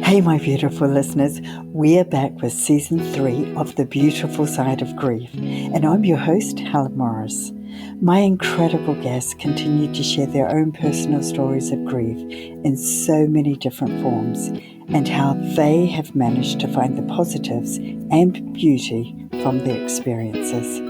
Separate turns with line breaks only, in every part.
Hey, my beautiful listeners, we are back with season 3 of The Beautiful Side of Grief, and I'm your host, Helen Morris. My incredible guests continue to share their own personal stories of grief in so many different forms, and how they have managed to find the positives and beauty from their experiences.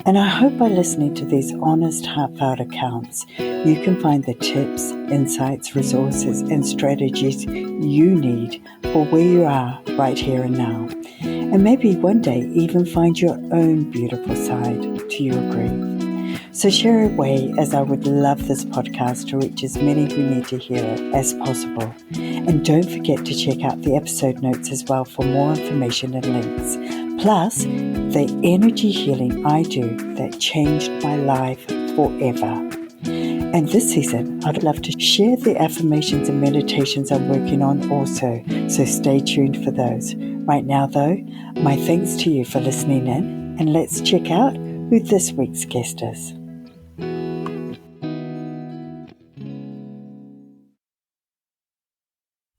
And I hope by listening to these honest, heartfelt accounts, you can find the tips, insights, resources, and strategies you need for where you are right here and now. And maybe one day even find your own beautiful side to your grief. So share away, as I would love this podcast to reach as many who need to hear it as possible. And don't forget to check out the episode notes as well for more information and links. Plus, the energy healing I do that changed my life forever. And this season, I'd love to share the affirmations and meditations I'm working on also, so stay tuned for those. Right now, though, my thanks to you for listening in, and let's check out who this week's guest is.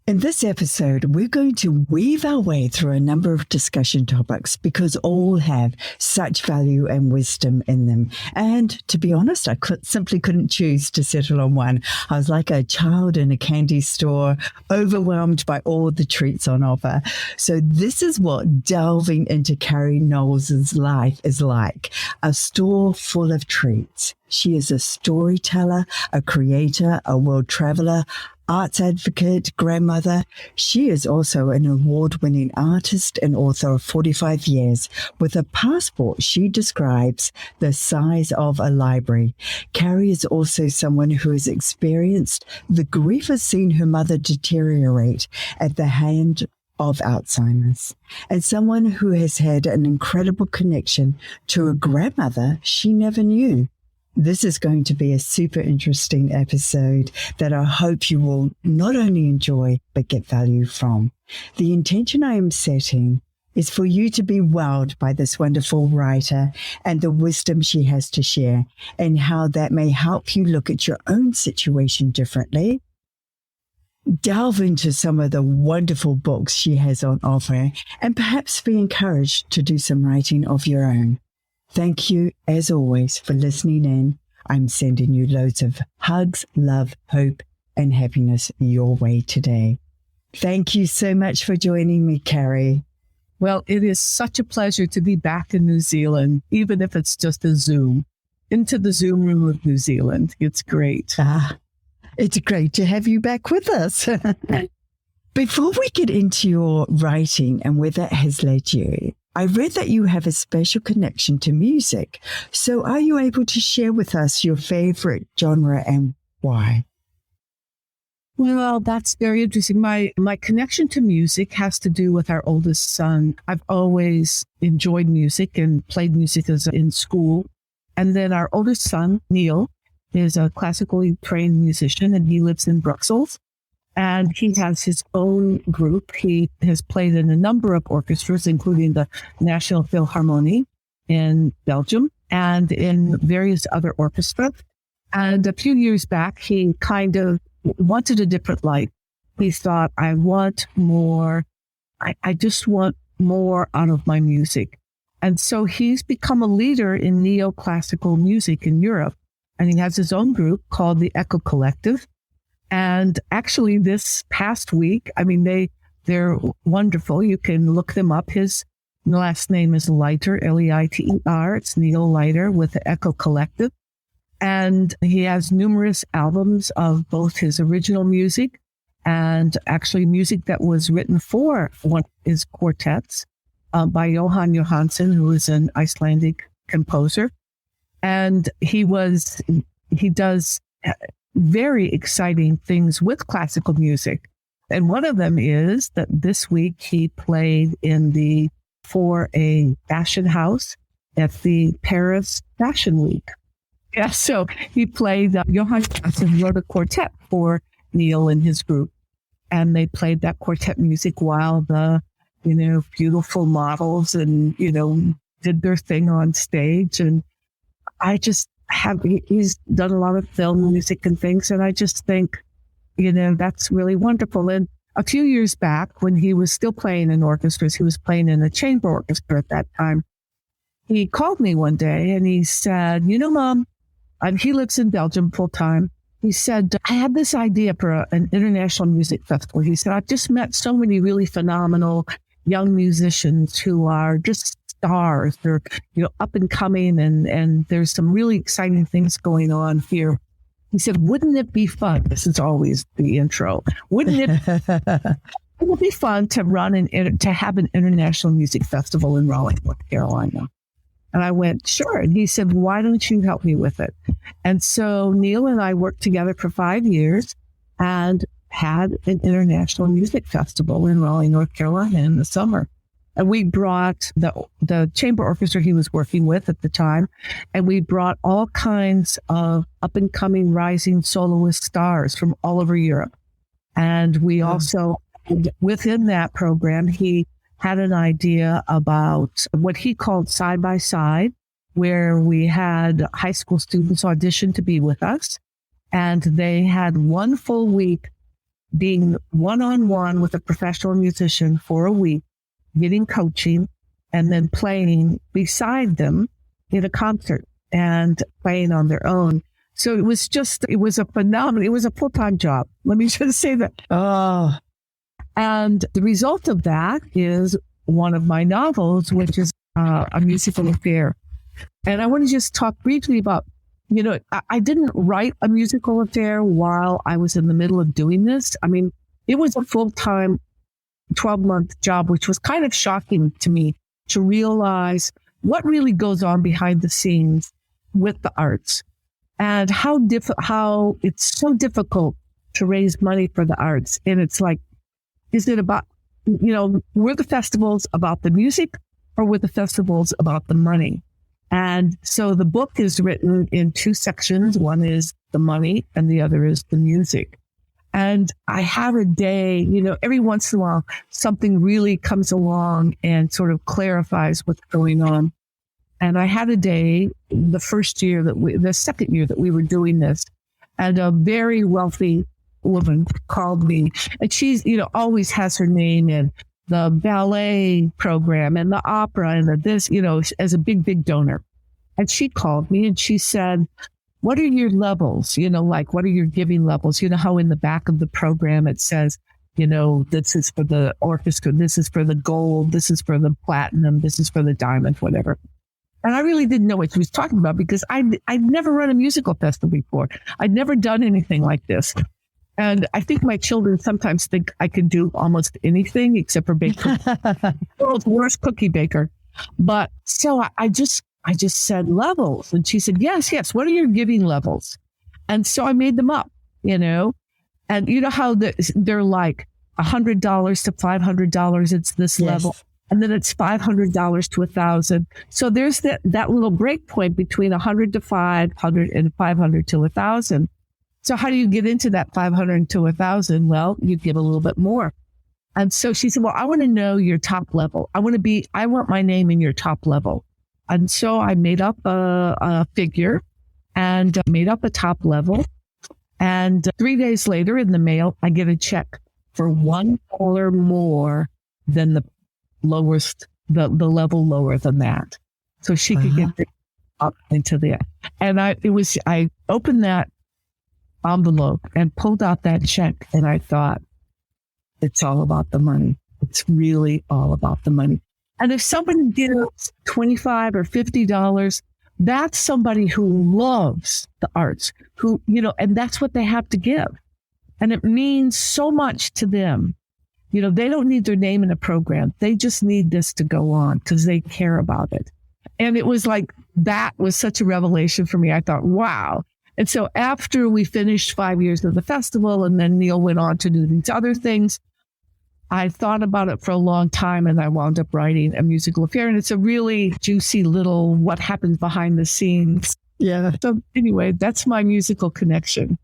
In this episode, we're going to weave our way through a number of discussion topics because all have such value and wisdom in them. And to be honest, I simply couldn't choose to settle on one. I was like a child in a candy store, overwhelmed by all the treats on offer. So this is what delving into Carrie Knowles' life is like, a store full of treats. She is a storyteller, a creator, a world traveler, arts advocate, grandmother. She is also an award-winning artist and author of 45 years with a passport she describes the size of a library. Carrie is also someone who has experienced the grief of seeing her mother deteriorate at the hand of Alzheimer's, and someone who has had an incredible connection to a grandmother she never knew. This is going to be a super interesting episode that I hope you will not only enjoy, but get value from. The intention I am setting is for you to be wowed by this wonderful writer and the wisdom she has to share, and how that may help you look at your own situation differently. Delve into some of the wonderful books she has on offer, and perhaps be encouraged to do some writing of your own. Thank you, as always, for listening in. I'm sending you loads of hugs, love, hope, and happiness your way today. Thank you so much for joining me, Carrie.
Well, it is such a pleasure to be back in New Zealand, even if it's just a Zoom, into the Zoom room of New Zealand. It's great.
It's great to have you back with us. Before we get into your writing and where that has led you, I read that you have a special connection to music. So are you able to share with us your favorite genre and why?
Well, that's very interesting. My connection to music has to do with our oldest son. I've always enjoyed music and played music in school. And then our oldest son, Neil, is a classically trained musician, and he lives in Brussels. And he has his own group. He has played in a number of orchestras, including the National Philharmonie in Belgium and in various other orchestras. And a few years back, he kind of wanted a different life. He thought, I want more. I just want more out of my music. And so he's become a leader in neoclassical music in Europe. And he has his own group called the Echo Collective. And actually this past week, they're wonderful. You can look them up. His last name is Leiter, Leiter. It's Neil Leiter with the Echo Collective. And he has numerous albums of both his original music and actually music that was written for one of his quartets by Jóhann Jóhannsson, who is an Icelandic composer. And he does very exciting things with classical music. And one of them is that this week he played for a fashion house at the Paris Fashion Week. Yeah, so he played, Jóhann Jóhannsson wrote a quartet for Neil and his group. And they played that quartet music while the, beautiful models and, did their thing on stage. And he's done a lot of film music and things. And I just think, that's really wonderful. And a few years back, when he was still playing in orchestras, he was playing in a chamber orchestra at that time. He called me one day and he said, Mom, and he lives in Belgium full time. He said, I had this idea for an international music festival. He said, I've just met so many really phenomenal young musicians who are just stars. They're, up and coming, and there's some really exciting things going on here. He said, wouldn't it be fun? This is always the intro. Wouldn't it be fun to to have an international music festival in Raleigh, North Carolina? And I went, sure. And he said, why don't you help me with it? And so Neil and I worked together for 5 years and had an international music festival in Raleigh, North Carolina in the summer. And we brought the chamber orchestra he was working with at the time, and we brought all kinds of up-and-coming rising soloist stars from all over Europe. And we also, within that program, he had an idea about what he called side by side, where we had high school students audition to be with us. And they had 1 full week being one-on-one with a professional musician for a week, getting coaching, and then playing beside them in a concert and playing on their own. So it was a phenomenal, it was a full-time job. Let me just say that.
Oh.
And the result of that is one of my novels, which is A Musical Affair. And I want to just talk briefly about, I didn't write A Musical Affair while I was in the middle of doing this. I mean, it was a full-time 12-month job, which was kind of shocking to me to realize what really goes on behind the scenes with the arts and how it's so difficult to raise money for the arts. And it's like, is it about, were the festivals about the music or were the festivals about the money? And so the book is written in 2 sections. One is the money and the other is the music. And I have a day, every once in a while, something really comes along and sort of clarifies what's going on. And I had a day the second year that we were doing this, and a very wealthy woman called me, and she's, always has her name in the ballet program and the opera and this, as a big, big donor. And she called me and she said, what are your levels? What are your giving levels? You know how in the back of the program it says, this is for the orchestra, this is for the gold, this is for the platinum, this is for the diamond, whatever. And I really didn't know what she was talking about because I'd never run a musical festival before. I'd never done anything like this. And I think my children sometimes think I could do almost anything except for bake cookies. World's worst cookie baker. But so I just said levels. And she said, yes. What are your giving levels? And so I made them up, and you know how they're like $100 to $500. It's this level. And then it's $500 to $1,000. So there's that little break point between 100 to 500 and 500 to 1,000. So how do you get into that 500 to 1,000? Well, you give a little bit more. And so she said, well, I want to know your top level. I want my name in your top level. And so I made up a figure and made up a top level. And 3 days later in the mail, I get a check for $1 more than the lowest, the level lower than that. So she could get up into there. And I opened that envelope and pulled out that check. And I thought, it's all about the money. It's really all about the money. And if somebody gives $25 or $50, that's somebody who loves the arts, and that's what they have to give. And it means so much to them. They don't need their name in a program. They just need this to go on because they care about it. And it was like, that was such a revelation for me. I thought, wow. And so after we finished 5 years of the festival, and then Neil went on to do these other things, I thought about it for a long time, and I wound up writing A Musical Affair. And it's a really juicy little what happens behind the scenes. Yeah. So anyway, that's my musical connection,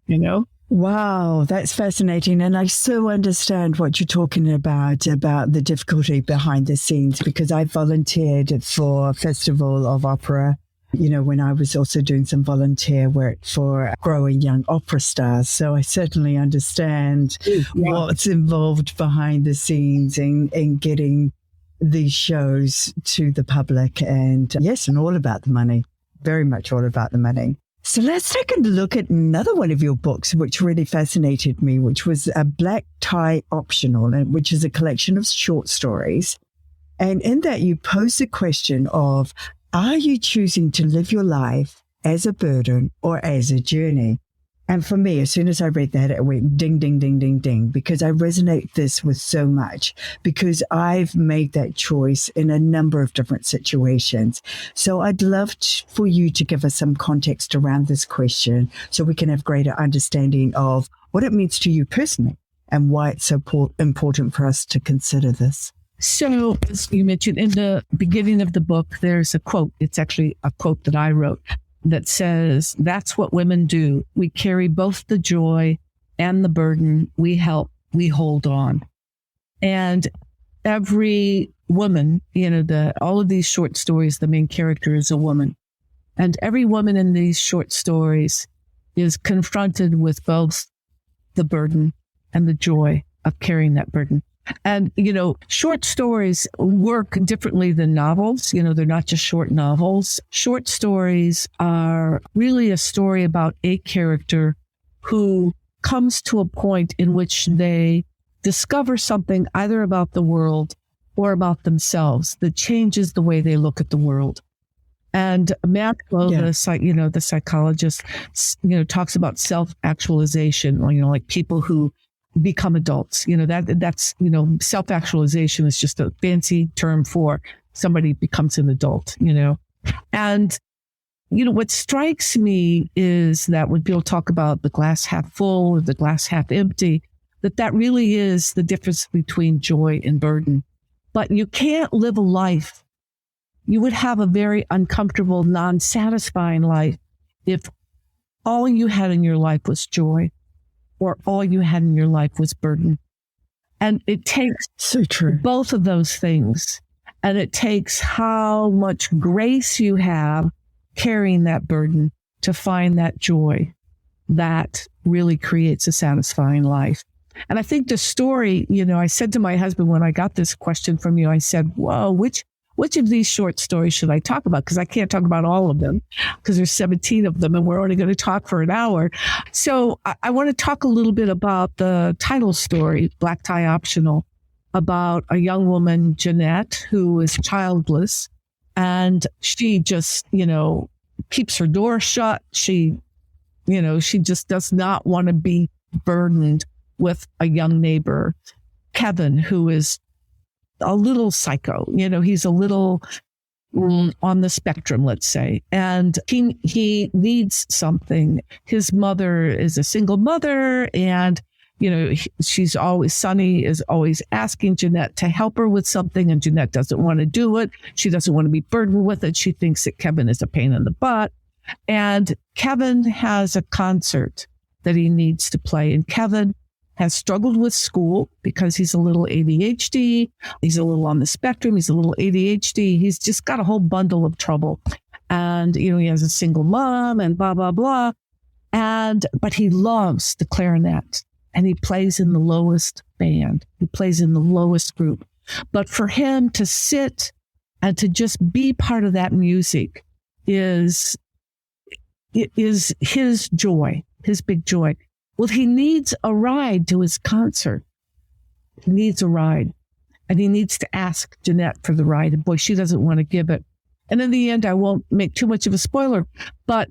Wow, that's fascinating. And I so understand what you're talking about the difficulty behind the scenes, because I volunteered for a festival of opera when I was also doing some volunteer work for growing young opera stars. So I certainly understand what's involved behind the scenes in getting these shows to the public. And yes, and all about the money, very much all about the money. So let's take a look at another one of your books, which really fascinated me, which was a Black Tie Optional, which is a collection of short stories. And in that, you pose the question of, are you choosing to live your life as a burden or as a journey? And for me, as soon as I read that, it went ding, ding, ding, ding, ding, because I resonate this with so much, because I've made that choice in a number of different situations. So I'd love for you to give us some context around this question so we can have greater understanding of what it means to you personally and why it's so important for us to consider this.
So, as you mentioned in the beginning of the book, there's a quote. It's actually a quote that I wrote that says, "That's what women do. We carry both the joy and the burden. We help, we hold on." And every woman, all of these short stories, the main character is a woman. And every woman in these short stories is confronted with both the burden and the joy of carrying that burden. And, short stories work differently than novels. They're not just short novels. Short stories are really a story about a character who comes to a point in which they discover something either about the world or about themselves that changes the way they look at the world. And Maxwell, the psychologist, talks about self-actualization, like people who become adults. That's self-actualization is just a fancy term for somebody becomes an adult, And, what strikes me is that when people talk about the glass half full or the glass half empty, that really is the difference between joy and burden. But you can't live a life. You would have a very uncomfortable, non-satisfying life if all you had in your life was joy, or all you had in your life was burden. And it takes both of those things. And it takes how much grace you have carrying that burden to find that joy that really creates a satisfying life. And I think the story, I said to my husband when I got this question from you, I said, whoa, which of these short stories should I talk about? Because I can't talk about all of them because there's 17 of them and we're only going to talk for an hour. So I want to talk a little bit about the title story, Black Tie Optional, about a young woman, Jeanette, who is childless. And she just, keeps her door shut. She just does not want to be burdened with a young neighbor, Kevin, who is a little psycho. He's a little on the spectrum, let's say, and he needs something. His mother is a single mother, and Sunny is always asking Jeanette to help her with something, and Jeanette doesn't want to do it. She doesn't want to be burdened with it. She thinks that Kevin is a pain in the butt, and Kevin has a concert that he needs to play, and Kevin has struggled with school because he's a little ADHD. He's a little on the spectrum. He's a little ADHD. He's just got a whole bundle of trouble. And, he has a single mom and blah, blah, blah. But he loves the clarinet and he plays in the lowest band. He plays in the lowest group. But for him to sit and to just be part of that music is his joy, his big joy. Well, he needs a ride to his concert. He needs a ride. And he needs to ask Jeanette for the ride. And boy, she doesn't want to give it. And in the end, I won't make too much of a spoiler, but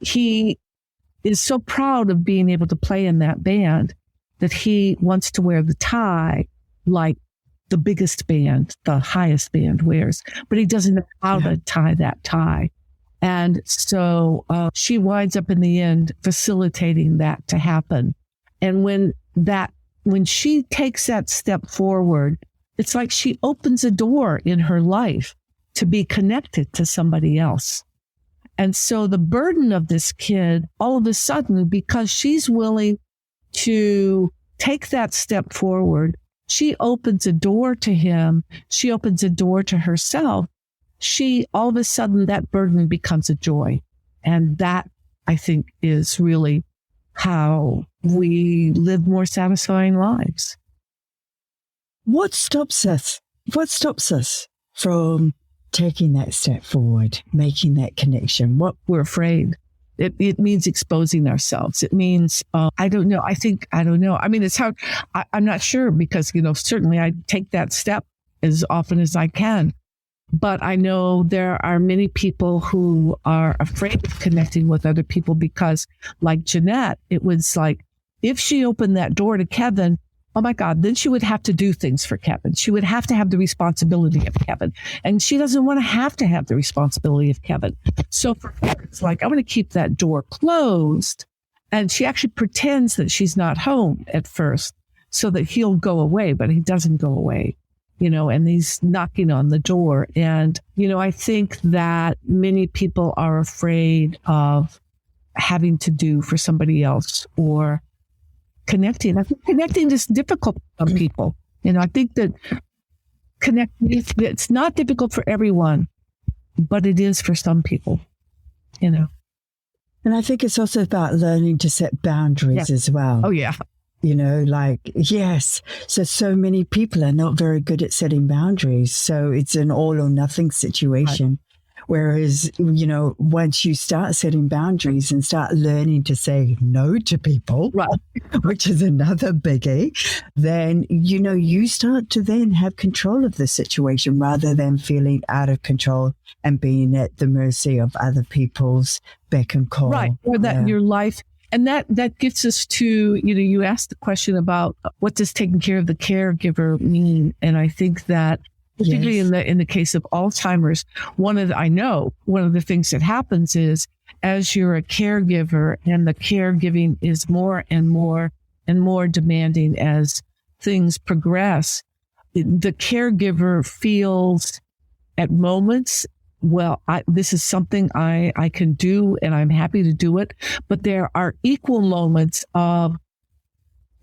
he is so proud of being able to play in that band that he wants to wear the tie like the biggest band, the highest band wears. But he doesn't know how to tie that tie. And so she winds up in the end facilitating that to happen. And when she takes that step forward, it's like she opens a door in her life to be connected to somebody else. And so the burden of this kid, all of a sudden, because she's willing to take that step forward, she opens a door to him. She opens a door to herself. all of a sudden that burden becomes a joy. And that, I think, is really how we live more satisfying lives.
What stops us? What stops us from taking that step forward, making that connection? What
we're afraid. It means exposing ourselves. It means, I don't know. I don't know. I mean, it's hard. I'm not sure because, certainly I take that step as often as I can. But I know there are many people who are afraid of connecting with other people because, like Jeanette, it was like, if she opened that door to Kevin, oh my God, then she would have to do things for Kevin. She would have to have the responsibility of Kevin. And she doesn't want to have the responsibility of Kevin. So for her, it's like, I'm going to keep that door closed. And she actually pretends that she's not home at first so that he'll go away, but he doesn't go away, and he's knocking on the door. And, I think that many people are afraid of having to do for somebody else or connecting. I think connecting is difficult for some people. I think that connecting, it's not difficult for everyone, but it is for some people, And
I think it's also about learning to set boundaries as well.
Oh, yeah.
Yes. So many people are not very good at setting boundaries. So it's an all or nothing situation. Right. Whereas, once you start setting boundaries and start learning to say no to people, right, which is another biggie, then, you start to then have control of the situation rather than feeling out of control and being at the mercy of other people's beck and call.
Right. Or that your life. And that gets us to, you asked the question about what does taking care of the caregiver mean? And I think that particularly in the case of Alzheimer's, one of the things that happens is as you're a caregiver and the caregiving is more and more and more demanding as things progress, the caregiver feels at moments, well, this is something I can do and I'm happy to do it. But there are equal moments of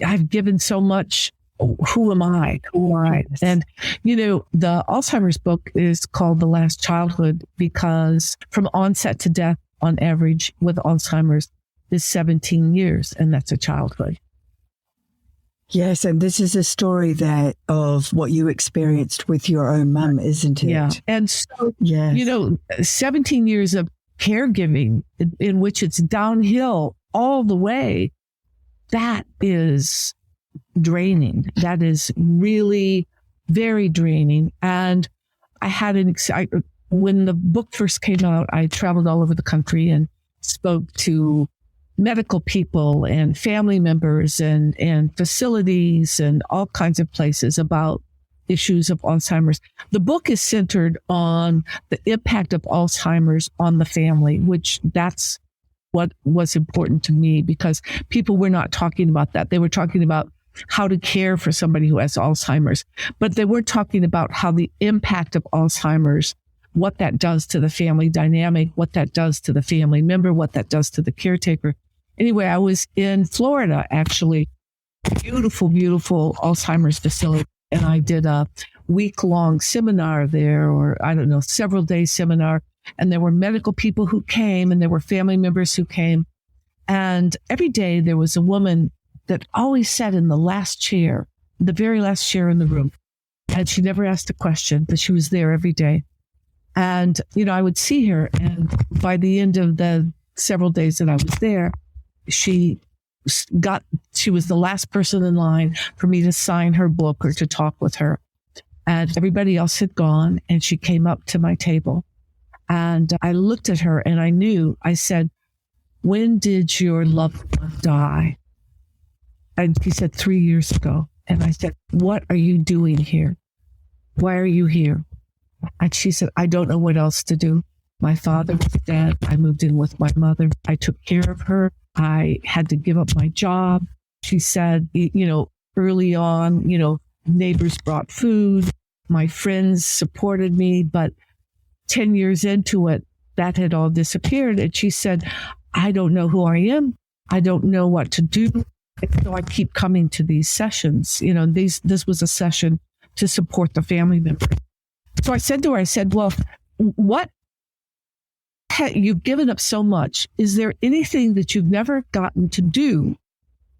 I've given so much. Who am I? And, the Alzheimer's book is called The Last Childhood because from onset to death on average with Alzheimer's is 17 years. And that's a childhood.
Yes. And this is a story of what you experienced with your own mum, isn't it?
Yeah. And so, 17 years of caregiving in which it's downhill all the way, that is draining. That is really very draining. And I had when the book first came out, I traveled all over the country and spoke to medical people and family members and facilities and all kinds of places about issues of Alzheimer's. The book is centered on the impact of Alzheimer's on the family, which that's what was important to me because people were not talking about that. They were talking about how to care for somebody who has Alzheimer's, but they weren't talking about how the impact of Alzheimer's, what that does to the family dynamic, what that does to the family member, what that does to the caretaker. Anyway, I was in Florida, actually, beautiful, beautiful Alzheimer's facility. And I did a week-long seminar there, or I don't know, several day seminar. And there were medical people who came and there were family members who came. And every day there was a woman that always sat in the last chair, the very last chair in the room. And she never asked a question, but she was there every day. And, I would see her. And by the end of the several days that I was there, she was the last person in line for me to sign her book or to talk with her. And everybody else had gone. And she came up to my table. And I looked at her and I said, when did your loved one die? And she said, 3 years ago. And I said, what are you doing here? Why are you here? And she said, I don't know what else to do. My father was dead. I moved in with my mother. I took care of her. I had to give up my job. She said, early on, neighbors brought food. My friends supported me. But 10 years into it, that had all disappeared. And she said, I don't know who I am. I don't know what to do. So I keep coming to these sessions. This was a session to support the family member. So I said to her, well, what you've given up so much. Is there anything that you've never gotten to do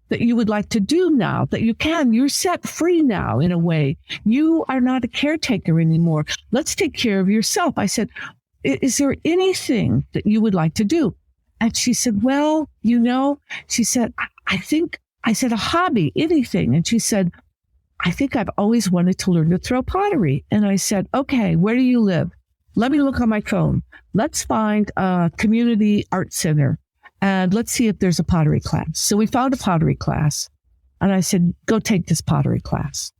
that you would like to do now that you can? You're set free now in a way. You are not a caretaker anymore. Let's take care of yourself. I said, is there anything that you would like to do? And she said, well, she said, I said, a hobby, anything. And she said, I think I've always wanted to learn to throw pottery. And I said, okay, where do you live? Let me look on my phone. Let's find a community art center and let's see if there's a pottery class. So we found a pottery class and I said, go take this pottery class.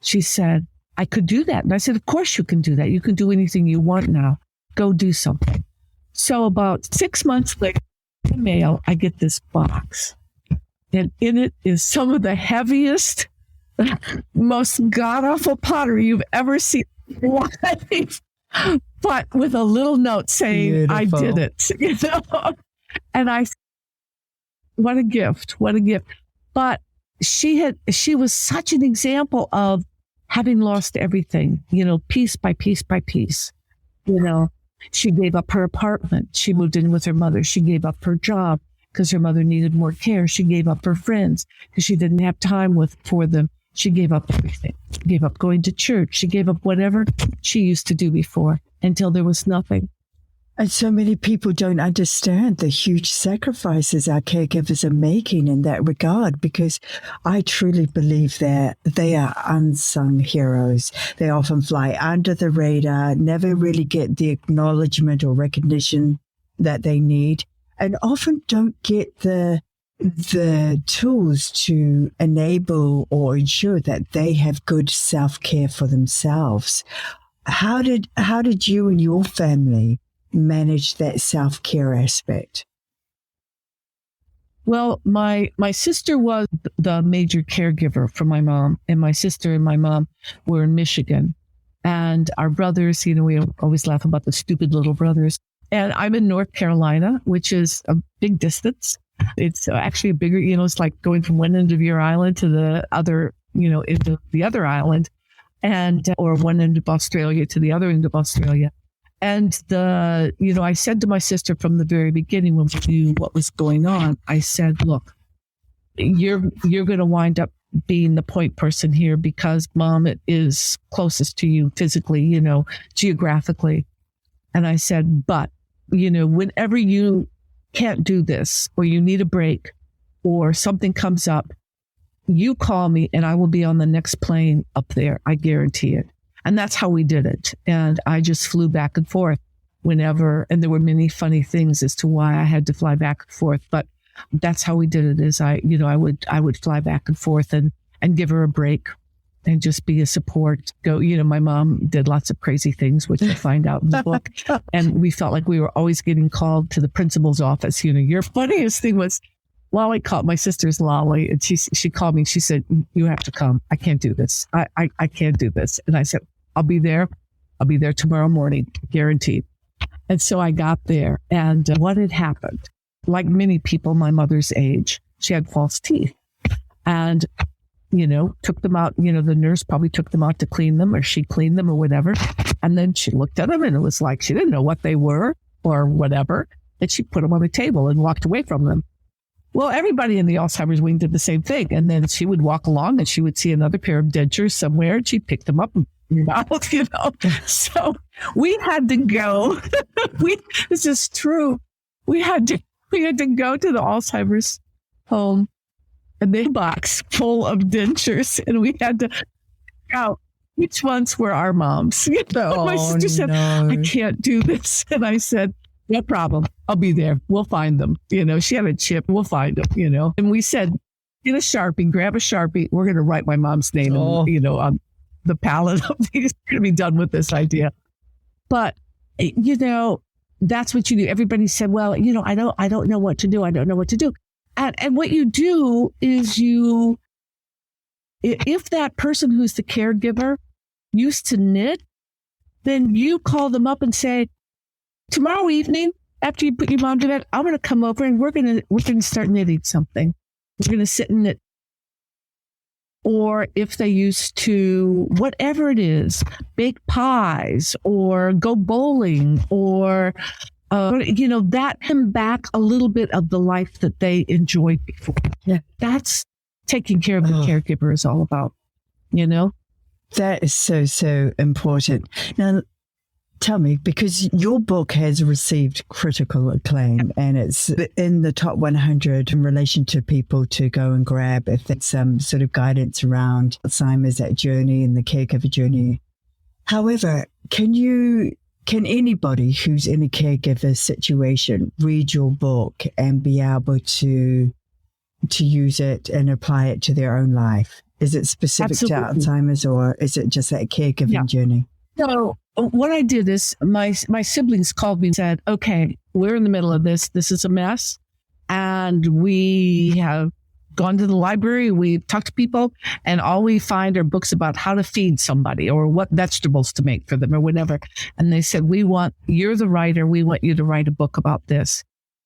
She said, I could do that. And I said, of course you can do that. You can do anything you want now. Go do something. So about 6 months later, in the mail, I get this box. And in it is some of the heaviest, most god-awful pottery you've ever seen. But with a little note saying, beautiful. I did it. And what a gift. But she was such an example of having lost everything, piece by piece by piece. She gave up her apartment. She moved in with her mother. She gave up her job because her mother needed more care. She gave up her friends because she didn't have time for them. She gave up everything. She gave up going to church. She gave up whatever she used to do before until there was nothing.
And so many people don't understand the huge sacrifices our caregivers are making in that regard, because I truly believe that they are unsung heroes. They often fly under the radar, never really get the acknowledgement or recognition that they need, and often don't get the tools to enable or ensure that they have good self-care for themselves. How did you and your family manage that self-care aspect?
Well, my sister was the major caregiver for my mom, and my sister and my mom were in Michigan. And our brothers, we always laugh about the stupid little brothers. And I'm in North Carolina, which is a big distance. It's actually a bigger, it's like going from one end of your island to the other, into the other island, or one end of Australia to the other end of Australia. And I said to my sister from the very beginning when we knew what was going on, I said, look, you're going to wind up being the point person here because mom is closest to you physically, geographically. And I said, but, whenever you can't do this or you need a break or something comes up, you call me and I will be on the next plane up there. I guarantee it. And that's how we did it. And I just flew back and forth whenever, and there were many funny things as to why I had to fly back and forth. But that's how we did it is I would fly back and forth and give her a break and just be a support. My mom did lots of crazy things, which I find out in the book. And we felt like we were always getting called to the principal's office. Your funniest thing was, Lolly called, my sister's Lolly, and she called me. She said, you have to come. I can't do this. I can't do this. And I said, I'll be there. I'll be there tomorrow morning, guaranteed. And so I got there, and what had happened, like many people my mother's age, she had false teeth and, took them out. The nurse probably took them out to clean them, or she cleaned them or whatever. And then she looked at them and it was like she didn't know what they were or whatever. And she put them on the table and walked away from them. Well, everybody in the Alzheimer's wing did the same thing. And then she would walk along and she would see another pair of dentures somewhere and she'd pick them up and mouth, So we had to go. This is true. We had to go to the Alzheimer's home and they had a box full of dentures, and we had to out which ones were our moms. My sister said, I can't do this. And I said, no problem. I'll be there. We'll find them. She had a chip. We'll find them, And we said, get a Sharpie, grab a Sharpie. We're going to write my mom's name, on the palette of these. We're going to be done with this idea. But, that's what you do. Everybody said, well, I don't know what to do. I don't know what to do. And what you do is if that person who's the caregiver used to knit, then you call them up and say, tomorrow evening, after you put your mom to bed, I'm going to come over and we're going to start knitting something. We're going to sit and knit. or if they used to, whatever it is, bake pies or go bowling or, that him back a little bit of the life that they enjoyed before.
Yeah.
That's taking care of the caregiver is all about,
That is so, so important. Now, tell me, because your book has received critical acclaim and it's in the top 100 in relation to people to go and grab if there's some sort of guidance around Alzheimer's, that journey and the caregiver journey. However, can anybody who's in a caregiver situation read your book and be able to use it and apply it to their own life? Is it specific
Absolutely.
to Alzheimer's, or is it just that caregiving journey?
So what I did is my siblings called me and said, okay, we're in the middle of this. This is a mess. And we have gone to the library. We've talked to people and all we find are books about how to feed somebody or what vegetables to make for them or whatever. And they said, you're the writer. We want you to write a book about this.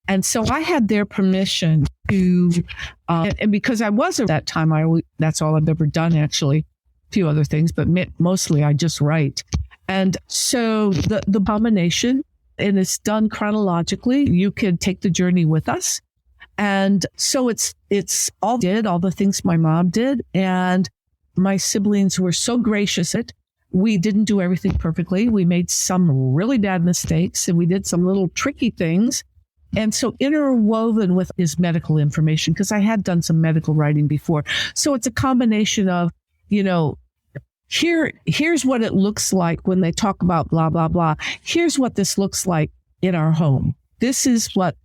And so I had their permission to, and because I was at that time, that's all I've ever done, actually, a few other things, but mostly I just write. And so the combination, and it's done chronologically, you can take the journey with us. And so it's all the things my mom did. And my siblings were so gracious. We didn't do everything perfectly. We made some really bad mistakes and we did some little tricky things. And so interwoven with is medical information, because I had done some medical writing before. So it's a combination of, here's what it looks like when they talk about blah, blah, blah. Here's what this looks like in our home. This is what,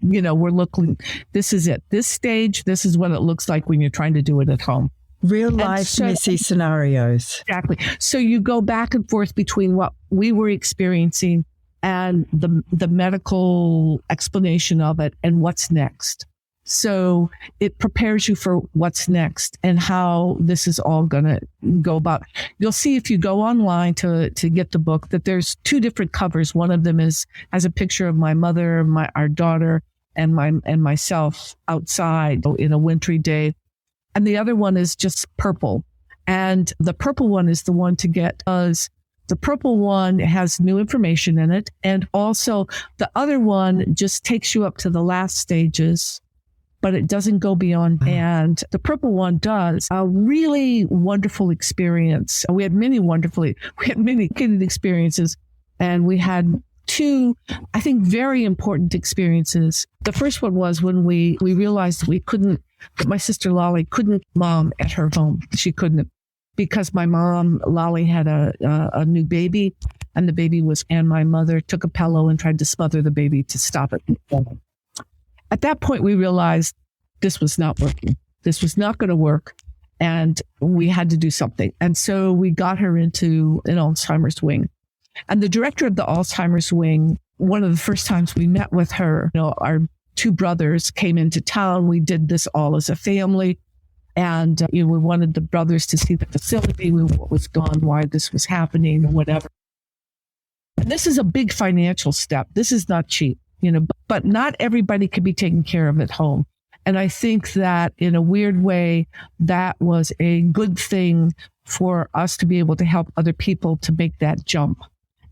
we're looking, this is it. This stage, this is what it looks like when you're trying to do it at home.
Real life messy scenarios.
Exactly. So you go back and forth between what we were experiencing and the medical explanation of it and what's next. So it prepares you for what's next and how this is all going to go about. You'll see if you go online to get the book that there's two different covers. One of them has a picture of my mother, our daughter, and myself outside in a wintry day. And the other one is just purple. And the purple one is the one to get because the purple one has new information in it. And also the other one just takes you up to the last stages, but it doesn't go beyond. And the purple one does a really wonderful experience. We had many kid experiences, and we had two, I think, very important experiences. The first one was when we realized that my sister Lolly couldn't mom at her home. She couldn't, because my mom, Lolly, had a new baby, and the baby and my mother took a pillow and tried to smother the baby to stop it. At that point, we realized this was not working. This was not going to work, and we had to do something. And so we got her into an Alzheimer's wing. And the director of the Alzheimer's wing, one of the first times we met with her, our two brothers came into town. We did this all as a family. And we wanted the brothers to see the facility, what was gone, why this was happening, or whatever. And this is a big financial step. This is not cheap, but not everybody can be taken care of at home. And I think that in a weird way, that was a good thing for us to be able to help other people to make that jump,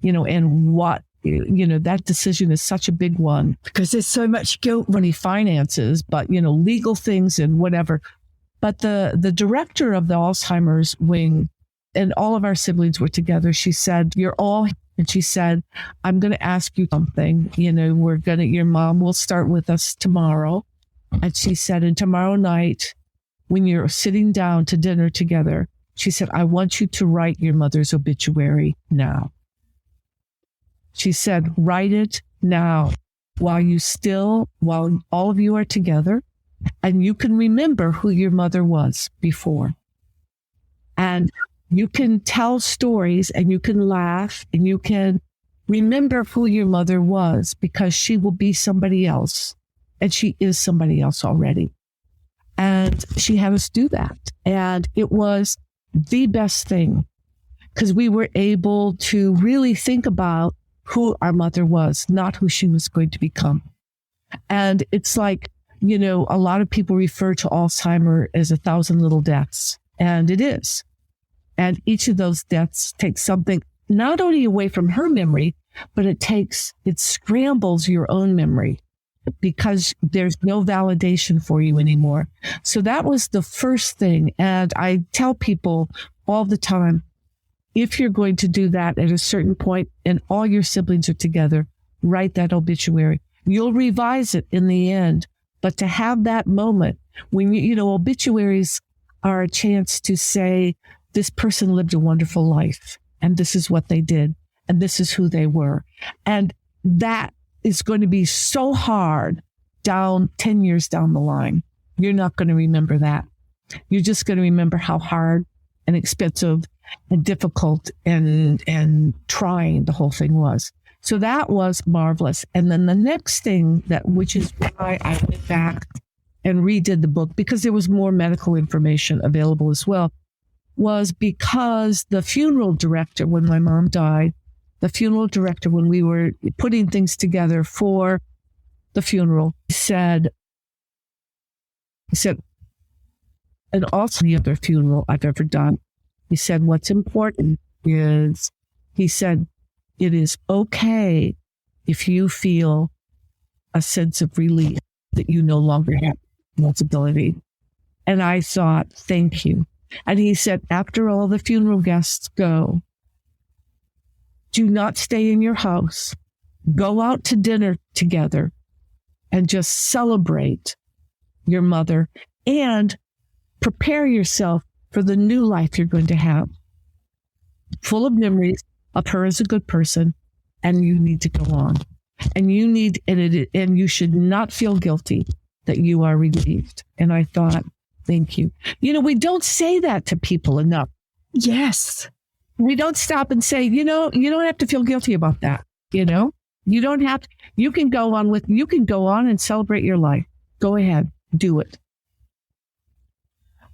and what, that decision is such a big one.
Because there's so much guilt.
Money, finances, but, legal things and whatever. But the director of the Alzheimer's wing and all of our siblings were together. She said, and she said, I'm going to ask you something. Your mom will start with us tomorrow. And she said, and tomorrow night, when you're sitting down to dinner together, she said, I want you to write your mother's obituary now. She said, write it now while all of you are together. And you can remember who your mother was before. And you can tell stories and you can laugh and you can remember who your mother was, because she will be somebody else. And she is somebody else already. And she had us do that. And it was the best thing, because we were able to really think about who our mother was, not who she was going to become. And it's like, a lot of people refer to Alzheimer as 1,000 little deaths, and it is. And each of those deaths takes something not only away from her memory, but it scrambles your own memory because there's no validation for you anymore. So that was the first thing. And I tell people all the time, if you're going to do that at a certain point and all your siblings are together, write that obituary. You'll revise it in the end. But to have that moment when, obituaries are a chance to say, this person lived a wonderful life, and this is what they did, and this is who they were. And that is going to be so hard 10 years down the line. You're not going to remember that. You're just going to remember how hard and expensive and difficult and trying the whole thing was. So that was marvelous. And then the next thing which is why I went back and redid the book, because there was more medical information available as well, was because the funeral director, when my mom died, when we were putting things together for the funeral, he said, and also the other funeral I've ever done, he said, what's important is, he said, it is okay if you feel a sense of relief that you no longer have responsibility. And I thought, thank you. And he said, after all the funeral guests go, do not stay in your house. Go out to dinner together and just celebrate your mother and prepare yourself for the new life you're going to have, full of memories of her as a good person, and you need to go on. And you should not feel guilty that you are relieved. And I thought, thank you. We don't say that to people enough.
Yes.
We don't stop and say, you don't have to feel guilty about that. You don't have to, you can go on and celebrate your life. Go ahead, do it.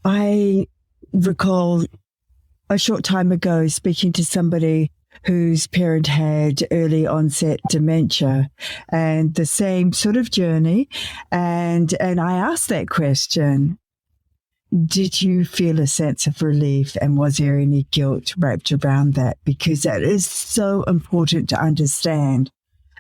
I recall a short time ago speaking to somebody whose parent had early onset dementia and the same sort of journey. And I asked that question, did you feel a sense of relief, and was there any guilt wrapped around that? Because that is so important to understand.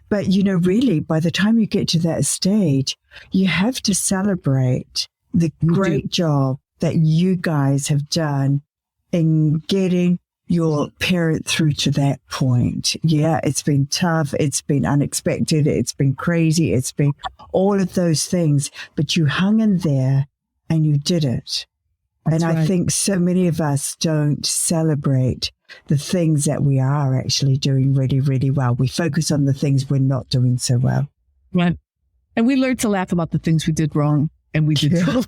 But, really, by the time you get to that stage, you have to celebrate the great job that you guys have done in getting your parent through to that point. Yeah, it's been tough. It's been unexpected. It's been crazy. It's been all of those things. But you hung in there and you did it. That's right. I think so many of us don't celebrate the things that we are actually doing really, really well. We focus on the things we're not doing so well.
Right. And we learn to laugh about the things we did wrong, and we did wrong.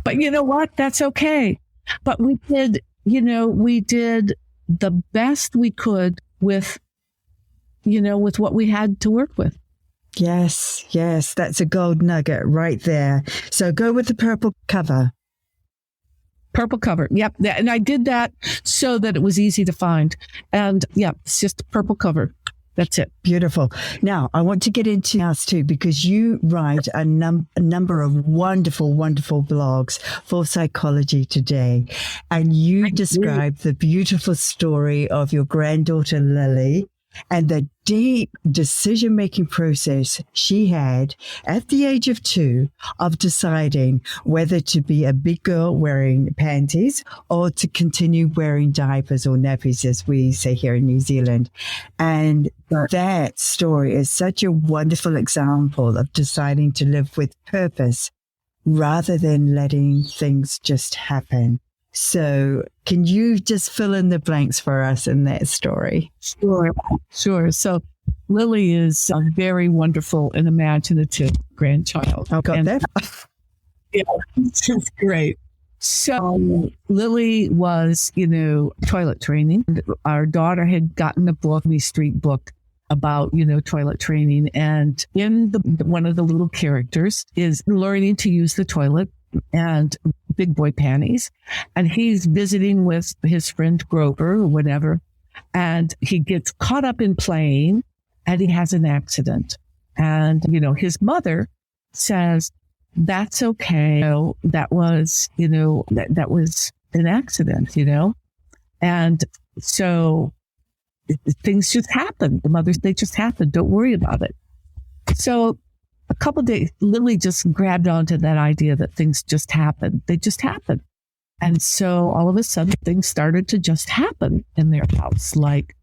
But you know what? That's okay. But we did the best we could with what we had to work with.
Yes. That's a gold nugget right there. So go with the purple cover.
Purple cover. Yep. And I did that so that it was easy to find. And it's just a purple cover. That's it.
Beautiful. Now, I want to get into us too, because you write a number of wonderful, wonderful blogs for Psychology Today. And you describe the beautiful story of your granddaughter, Lily, and the deep decision-making process she had at the age of 2 of deciding whether to be a big girl wearing panties or to continue wearing diapers or nappies, as we say here in New Zealand. And that story is such a wonderful example of deciding to live with purpose rather than letting things just happen. So can you just fill in the blanks for us in that story?
Sure. So Lily is a very wonderful and imaginative grandchild.
I got that.
Yeah, it's great. So Lily was, toilet training. Our daughter had gotten a book, the Street book, about, toilet training. And in one of the little characters is learning to use the toilet and big boy panties. And he's visiting with his friend Grover or whatever. And he gets caught up in playing and he has an accident. And, his mother says, that's okay. That was, that was an accident, And so things just happen. The mothers, they just happen. Don't worry about it. So a couple of days, Lily just grabbed onto that idea that things just happen. They just happen. And so all of a sudden things started to just happen in their house. Like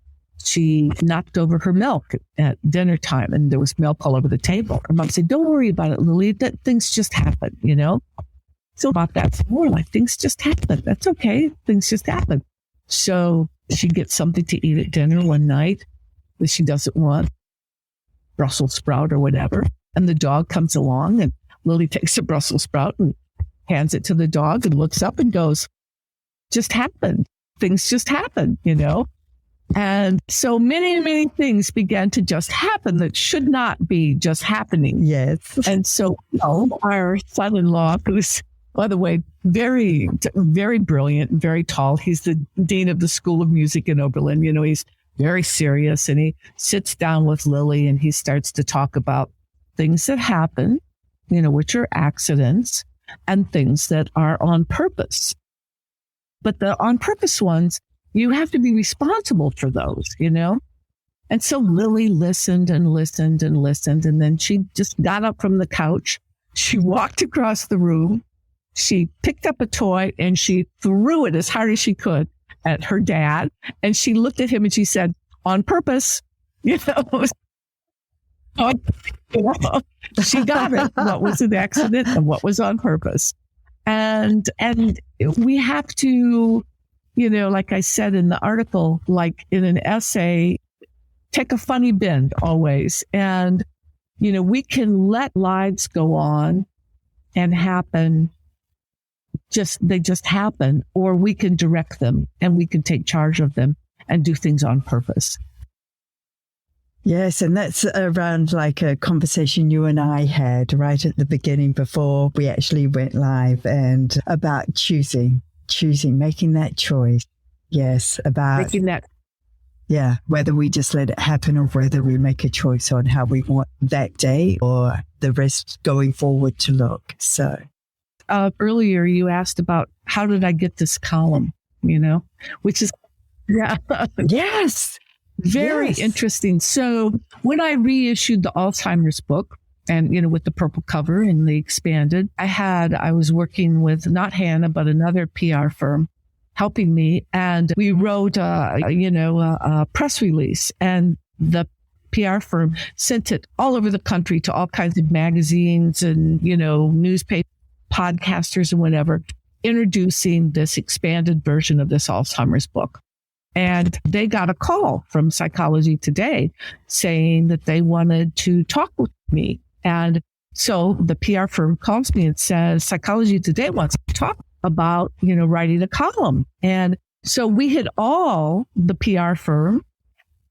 she knocked over her milk at dinner time and there was milk all over the table. Her mom said, don't worry about it, Lily, that things just happen, So about that some more, like things just happen. That's okay. Things just happen. So she gets something to eat at dinner one night that she doesn't want, Brussels sprout or whatever. And the dog comes along and Lily takes a Brussels sprout and hands it to the dog and looks up and goes, just happened. Things just happen, And so many, many things began to just happen that should not be just happening.
Yes.
And so our son-in-law, who's, by the way, very, very brilliant, very tall. He's the dean of the School of Music in Oberlin. He's very serious, and he sits down with Lily and he starts to talk about things that happen, which are accidents, and things that are on purpose. But the on purpose ones, you have to be responsible for those, And so Lily listened and listened and listened. And then she just got up from the couch. She walked across the room. She picked up a toy and she threw it as hard as she could at her dad. And she looked at him and she said, on purpose, She got it. What was an accident and what was on purpose. And we have to, like I said in the article, like in an essay, take a funny bend always. And, we can let lives go on and happen. They just happen, or we can direct them and we can take charge of them and do things on purpose.
Yes, and that's around like a conversation you and I had right at the beginning before we actually went live, and about choosing, making that choice. Yes, about
making that.
Yeah, whether we just let it happen or whether we make a choice on how we want that day or the rest going forward to look. So
earlier you asked about how did I get this column, which is,
yes.
Very interesting. So when I reissued the Alzheimer's book and, with the purple cover and the expanded, I was working with not Hannah, but another PR firm helping me. And we wrote, a press release, and the PR firm sent it all over the country to all kinds of magazines and, newspaper podcasters and whatever, introducing this expanded version of this Alzheimer's book. And they got a call from Psychology Today saying that they wanted to talk with me. And so the PR firm calls me and says, Psychology Today wants to talk about, writing a column. And so the PR firm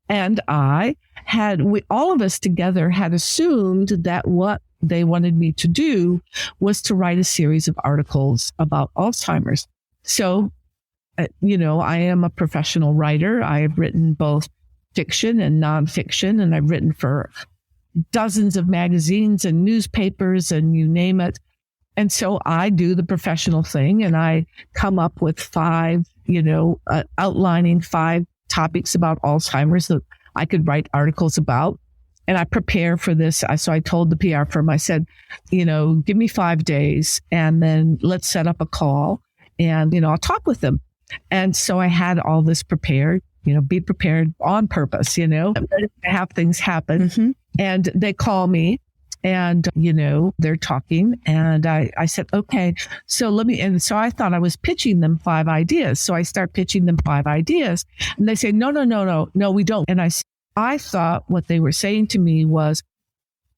and all of us together had assumed that what they wanted me to do was to write a series of articles about Alzheimer's. So I am a professional writer. I have written both fiction and nonfiction, and I've written for dozens of magazines and newspapers and you name it. And so I do the professional thing, and I come up with outlining 5 topics about Alzheimer's that I could write articles about. And I prepare for this. So I told the PR firm, I said, give me 5 days and then let's set up a call and, I'll talk with them. And so I had all this prepared, be prepared on purpose, I'm ready to have things happen. Mm-hmm. And they call me and, they're talking. And I said, okay, and so I thought I was pitching them 5 ideas. So I start pitching them 5 ideas and they say, no, we don't. And I thought what they were saying to me was,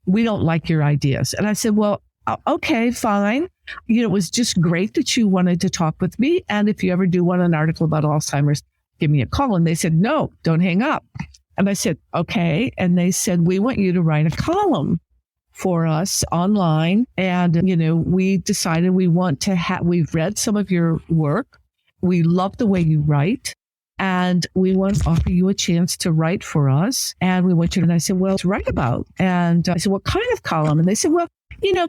we don't like your ideas. And I said, well, okay, fine. It was just great that you wanted to talk with me. And if you ever do want an article about Alzheimer's, give me a call. And they said, no, don't hang up. And I said, okay. And they said, we want you to write a column for us online. And, we decided we've read some of your work. We love the way you write. And we want to offer you a chance to write for us. And we want you to, and I said, well, to write about. And I said, what kind of column? And they said, well,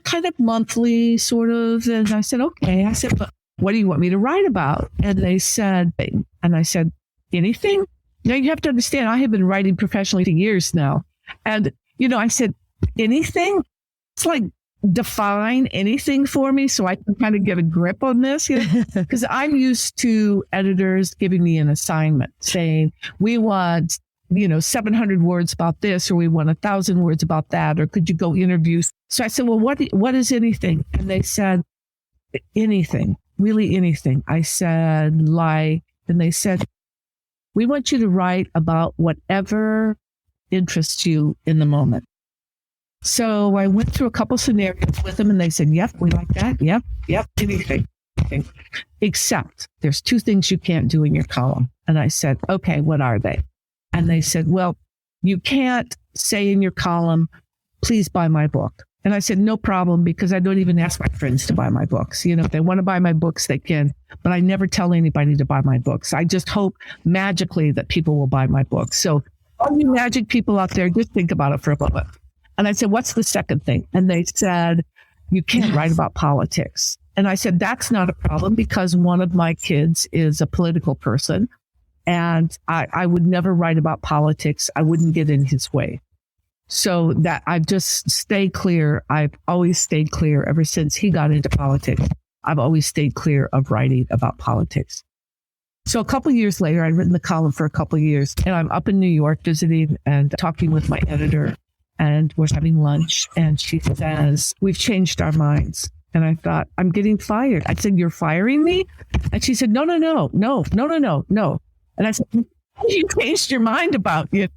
kind of monthly sort of. And I said, okay. I said, but what do you want me to write about? And they said, and I said, anything? Now you have to understand, I have been writing professionally for years now. And, I said, anything? It's like, define anything for me so I can kind of get a grip on this. Because I'm used to editors giving me an assignment saying, we want, 700 words about this, or we want 1,000 words about that, or could you go interview? So I said, well, what is anything? And they said, anything, really anything. I said, and they said, we want you to write about whatever interests you in the moment. So I went through a couple scenarios with them and they said, yep, we like that. Yep, anything. Except there's 2 things you can't do in your column. And I said, okay, what are they? And they said, well, you can't say in your column, please buy my book. And I said, no problem, because I don't even ask my friends to buy my books. If they want to buy my books, they can. But I never tell anybody to buy my books. I just hope magically that people will buy my books. So all you magic people out there, just think about it for a moment. And I said, what's the second thing? And they said, you can't write about politics. And I said, that's not a problem, because one of my kids is a political person and I would never write about politics. I wouldn't get in his way. So that I've just stayed clear. I've always stayed clear ever since he got into politics. I've always stayed clear of writing about politics. So a couple of years later, I'd written the column for a couple of years, and I'm up in New York visiting and talking with my editor. And we're having lunch, and she says, we've changed our minds. And I thought, I'm getting fired. I said, you're firing me? And she said, no. And I said, you changed your mind about you.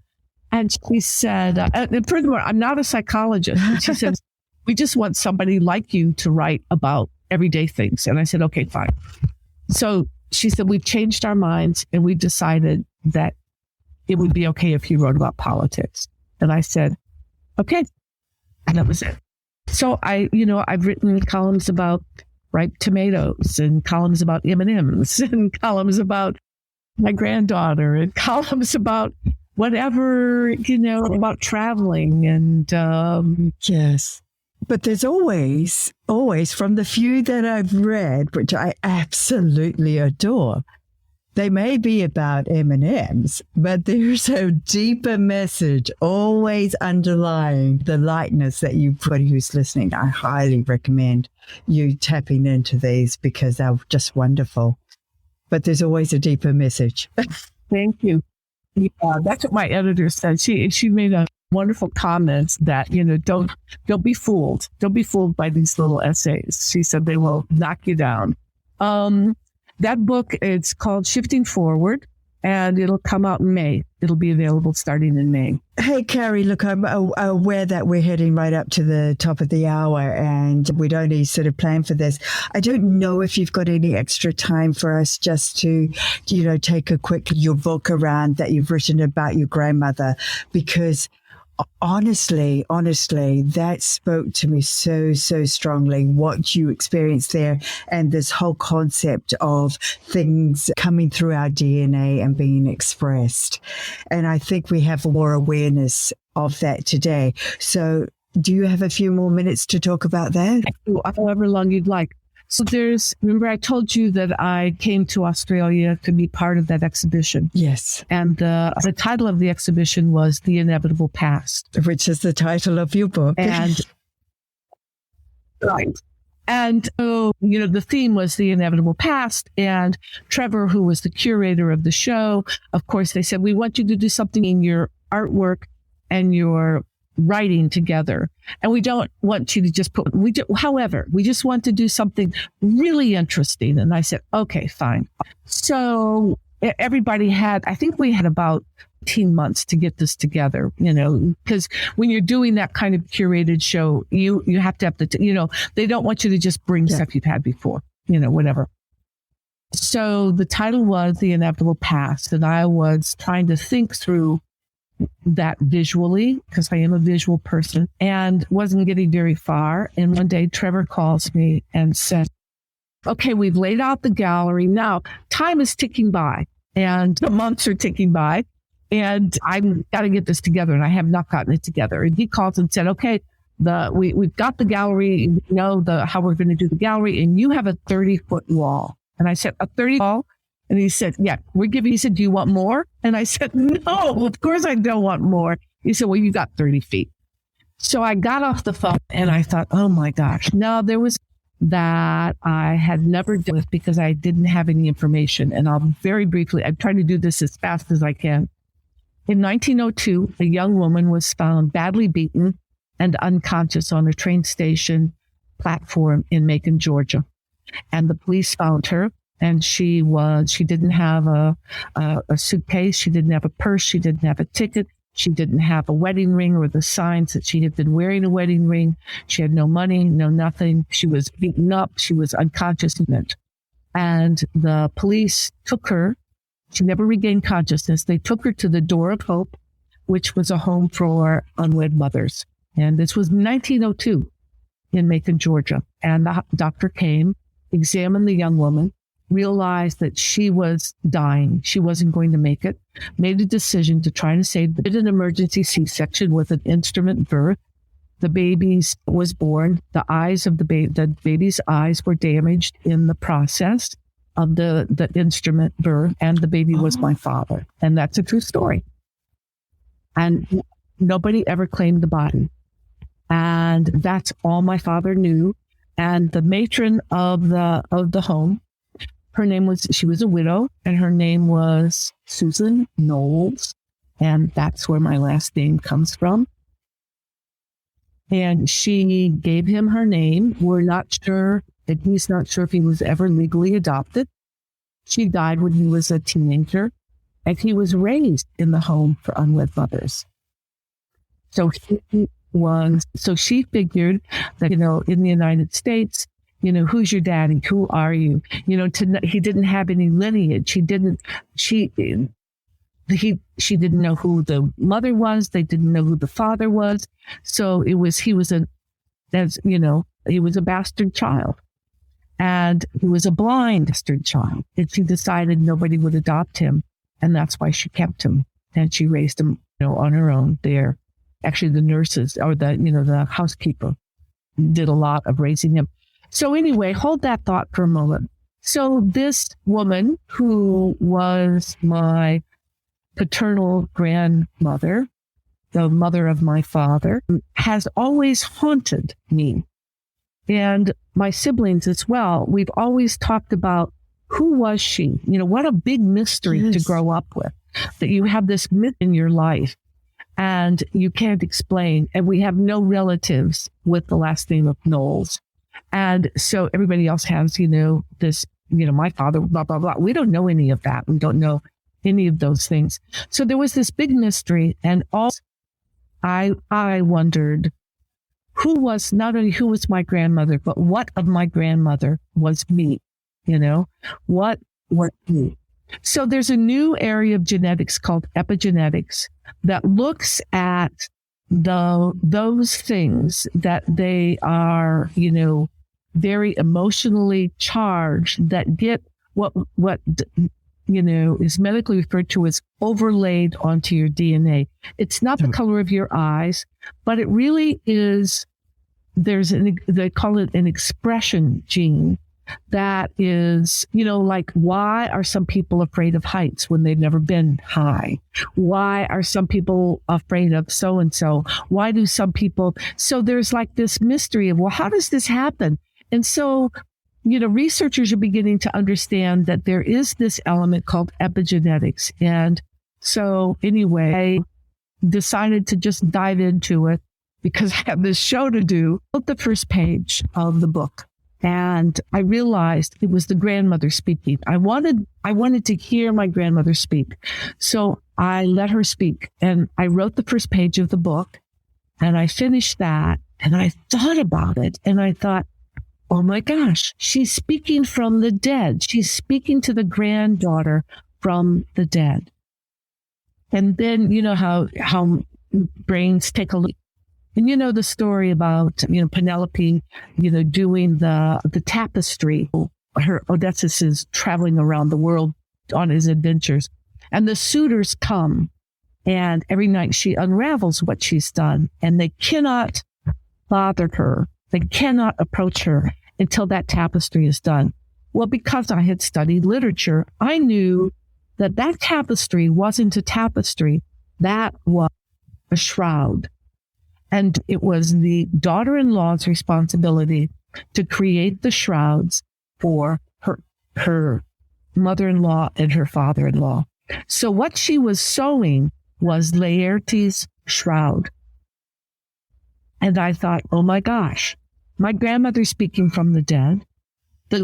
And she said, and furthermore, I'm not a psychologist. And she said, we just want somebody like you to write about everyday things. And I said, okay, fine. So she said, we've changed our minds, and we decided that it would be okay if you wrote about politics. And I said, okay. And that was it. So I've written columns about ripe tomatoes, and columns about M&Ms, and columns about my granddaughter, and columns about whatever, about traveling. And
yes. But there's always from the few that I've read, which I absolutely adore, they may be about M&Ms, but there's a deeper message always underlying the lightness that anybody who's listening. I highly recommend you tapping into these, because they're just wonderful. But there's always a deeper message.
Thank you. Yeah, that's what my editor said. She made a wonderful comment that, don't be fooled. Don't be fooled by these little essays. She said they will knock you down. That book, it's called Shifting Forward, and it'll come out in May. It'll be available starting in May.
Hey, Carrie, look, I'm aware that we're heading right up to the top of the hour, and we'd only sort of planned for this. I don't know if you've got any extra time for us just to, take a quick, your book around that you've written about your grandmother, because honestly, that spoke to me so strongly, what you experienced there, and this whole concept of things coming through our DNA and being expressed. And I think we have more awareness of that today. So do you have a few more minutes to talk about that?
However long you'd like. So remember I told you that I came to Australia to be part of that exhibition.
Yes.
And the title of the exhibition was The Inevitable Past.
Which is the title of your book.
And right. And so, the theme was the inevitable past. And Trevor, who was the curator of the show, of course, they said, we want you to do something in your artwork and your writing together. And we don't want you to just however, we just want to do something really interesting. And I said, okay, fine. So everybody I think we had about 18 months to get this together, because when you're doing that kind of curated show, you have to they don't want you to just bring stuff you've had before, whatever. So the title was The Inevitable Past. And I was trying to think through that visually, because I am a visual person, and wasn't getting very far. And one day Trevor calls me and said, okay, we've laid out the gallery. Now time is ticking by, and the months are ticking by, and I've got to get this together, and I have not gotten it together. And he calls and said, okay, we've got the gallery, you know, how we're going to do the gallery, and you have a 30-foot wall. And I said, a 30 wall? And he said, yeah, he said, do you want more? And I said, no, of course I don't want more. He said, well, you got 30 feet. So I got off the phone and I thought, oh my gosh. No, there was that I had never dealt with because I didn't have any information. And I'll very briefly, I'm trying to do this as fast as I can. In 1902, a young woman was found badly beaten and unconscious on a train station platform in Macon, Georgia. And the police found her. And she didn't have a suitcase. She didn't have a purse. She didn't have a ticket. She didn't have a wedding ring or the signs that she had been wearing a wedding ring. She had no money, no nothing. She was beaten up. She was unconscious. And the police took her. She never regained consciousness. They took her to the Door of Hope, which was a home for unwed mothers. And this was 1902 in Macon, Georgia. And the doctor came, examined the young woman, realized that she was dying. She wasn't going to make it, made a decision to try to save, did an emergency C-section with an instrument birth. The baby was born. The eyes of the baby's eyes were damaged in the process of the instrument birth, and the baby was my father. And that's a true story. And nobody ever claimed the body. And that's all my father knew. And the matron of the home, she was a widow, and her name was Susan Knowles. And that's where my last name comes from. And she gave him her name. We're not sure, and he's not sure if he was ever legally adopted. She died when he was a teenager, and he was raised in the home for unwed mothers. So she figured that, in the United States, who's your daddy? Who are you? He didn't have any lineage. She didn't know who the mother was. They didn't know who the father was. So he was a bastard child, and he was a blind bastard child. And she decided nobody would adopt him. And that's why she kept him, and she raised him, on her own there. Actually, the nurses or the housekeeper did a lot of raising him. So anyway, hold that thought for a moment. So this woman, who was my paternal grandmother, the mother of my father, has always haunted me. And my siblings as well. We've always talked about, who was she? What a big mystery to grow up with, that you have this myth in your life and you can't explain. And we have no relatives with the last name of Knowles. And so everybody else has, this, my father, blah, blah, blah. We don't know any of that. We don't know any of those things. So there was this big mystery. And also I wondered not only who was my grandmother, but what of my grandmother was me, what me. So there's a new area of genetics called epigenetics that looks at those things that they are, very emotionally charged, that get what is medically referred to as overlaid onto your DNA. It's not the color of your eyes, but it really is. They call it an expression gene. That is, like, why are some people afraid of heights when they've never been high? Why are some people afraid of so-and-so? Why do some people? So there's like this mystery of, well, how does this happen? And so, researchers are beginning to understand that there is this element called epigenetics. And so anyway, I decided to just dive into it because I have this show to do. I wrote the first page of the book. And I realized it was the grandmother speaking. I wanted to hear my grandmother speak. So I let her speak, and I wrote the first page of the book, and I finished that, and I thought about it, and I thought, oh my gosh, she's speaking from the dead. She's speaking to the granddaughter from the dead. And then, how brains take a look. And the story about, Penelope, doing the tapestry. Odysseus is traveling around the world on his adventures. And the suitors come, and every night she unravels what she's done. And they cannot bother her. They cannot approach her until that tapestry is done. Well, because I had studied literature, I knew that that tapestry wasn't a tapestry. That was a shroud. And it was the daughter-in-law's responsibility to create the shrouds for her mother-in-law and her father-in-law. So what she was sewing was Laertes' shroud. And I thought, oh my gosh, my grandmother's speaking from the dead.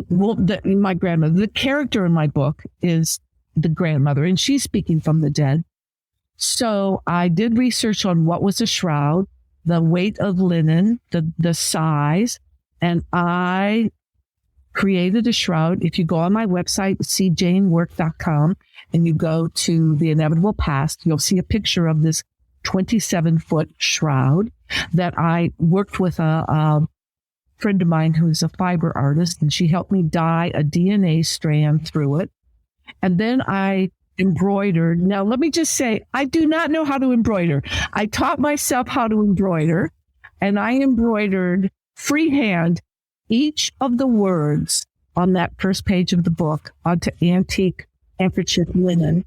My grandmother, the character in my book is the grandmother, and she's speaking from the dead. So I did research on what was a shroud, the weight of linen, the size, and I created a shroud. If you go on my website, cjanework.com, and you go to the inevitable past, you'll see a picture of this 27-foot shroud that I worked with a friend of mine who's a fiber artist, and she helped me dye a DNA strand through it. And then I embroidered. Now, let me just say, I do not know how to embroider. I taught myself how to embroider, and I embroidered freehand each of the words on that first page of the book onto antique handkerchief linen.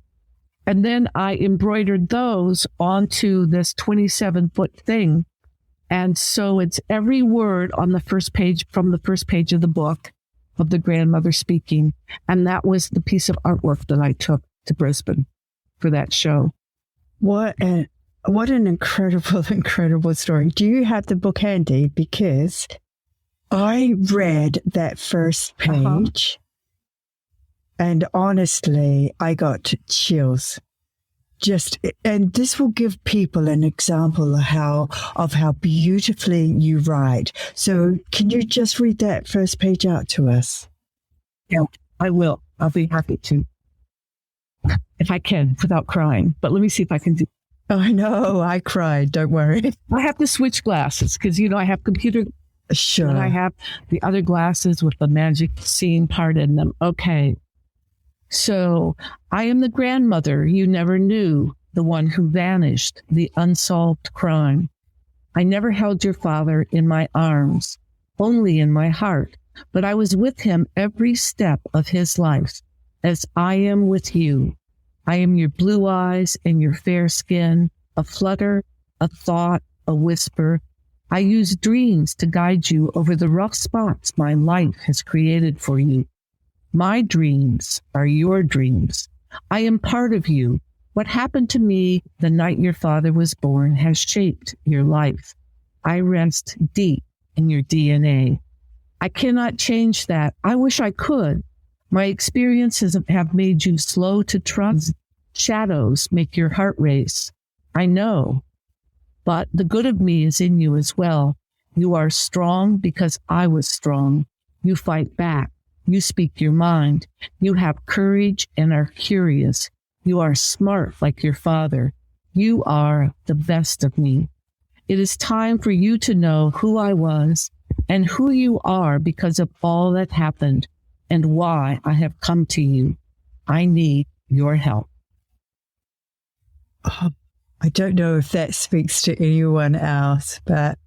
And then I embroidered those onto this 27-foot thing. And so it's every word on the first page from the first page of the book of the grandmother speaking. And that was the piece of artwork that I took to Brisbane for that show.
What an incredible story. Do you have the book handy? Because I read that first page and honestly, I got chills. And this will give people an example of how beautifully you write. So can you just read that first page out to us?
Yeah, I will. I'll be happy to. If I can, without crying. But let me see if I can do.
Oh, I know. I cried. Don't worry.
I have to switch glasses because, I have computer.
Sure.
And I have the other glasses with the magic scene part in them. Okay. So I am the grandmother you never knew, the one who vanished, the unsolved crime. I never held your father in my arms, only in my heart, but I was with him every step of his life, as I am with you. I am your blue eyes and your fair skin, a flutter, a thought, a whisper. I use dreams to guide you over the rough spots my life has created for you. My dreams are your dreams. I am part of you. What happened to me the night your father was born has shaped your life. I rest deep in your DNA. I cannot change that. I wish I could. My experiences have made you slow to trust. Shadows make your heart race. I know. But the good of me is in you as well. You are strong because I was strong. You fight back. You speak your mind. You have courage and are curious. You are smart like your father. You are the best of me. It is time for you to know who I was and who you are because of all that happened and why I have come to you. I need your help.
I don't know if that speaks to anyone else, but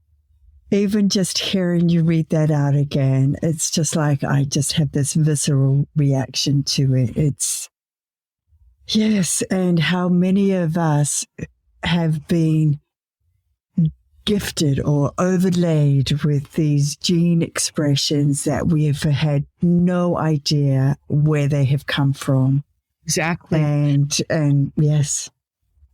even just hearing you read that out again, it's just like I just have this visceral reaction to it. Yes, and how many of us have been gifted or overlaid with these gene expressions that we have had no idea where they have come from.
Exactly.
And yes.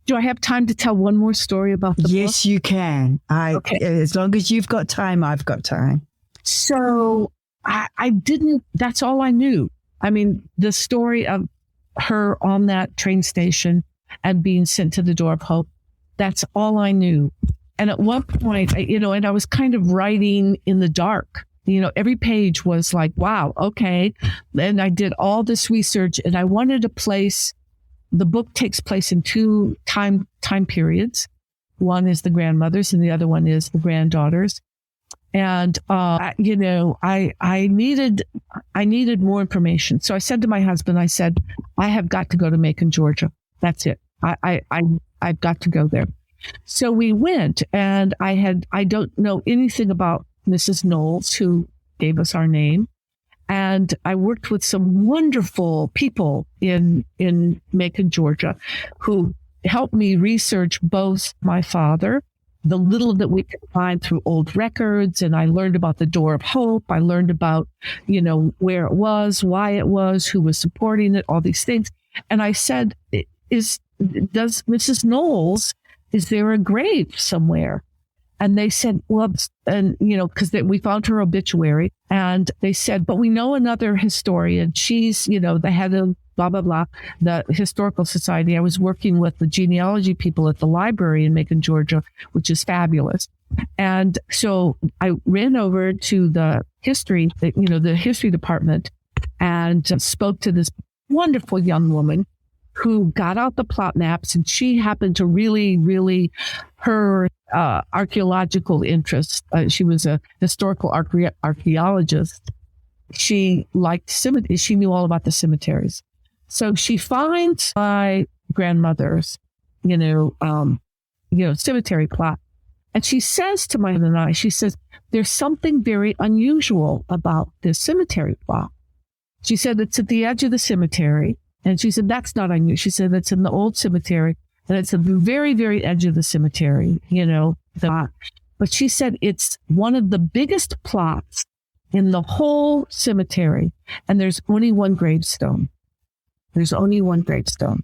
Do I have time to tell one more story about the book?
Yes, you can. Okay. As long as you've got time, I've got time.
So I didn't, that's all I knew. I mean, the story of her on that train station and being sent to the Door of Hope, that's all I knew. And at one point, and I was kind of writing in the dark. Every page was like, wow, okay. And I did all this research and I wanted a place. The book takes place in two time periods. One is the grandmother's and the other one is the granddaughter's. And, I needed more information. So I said to my husband, I have got to go to Macon, Georgia. That's it. I've got to go there. So we went, and I don't know anything about Mrs. Knowles, who gave us our name. And I worked with some wonderful people in Macon, Georgia, who helped me research both my father, the little that we could find through old records. And I learned about the Door of Hope. I learned about, where it was, why it was, who was supporting it, all these things. And I said, does Mrs. Knowles, is there a grave somewhere? And they said, well, and, because we found her obituary, and they said, but we know another historian. She's, the head of blah, blah, blah, the Historical Society. I was working with the genealogy people at the library in Macon, Georgia, which is fabulous. And so I ran over to the history department, and spoke to this wonderful young woman who got out the plot maps, and she happened to really, her archaeological interest. She was a historical archaeologist. She liked cemeteries. She knew all about the cemeteries. So she finds my grandmother's, cemetery plot. And she says to my husband and I, she says, there's something very unusual about this cemetery plot. She said, it's at the edge of the cemetery. And she said, that's not unusual. She said, it's in the old cemetery, and it's at the very, very edge of the cemetery, But she said, it's one of the biggest plots in the whole cemetery. And there's only one gravestone. There's only one gravestone.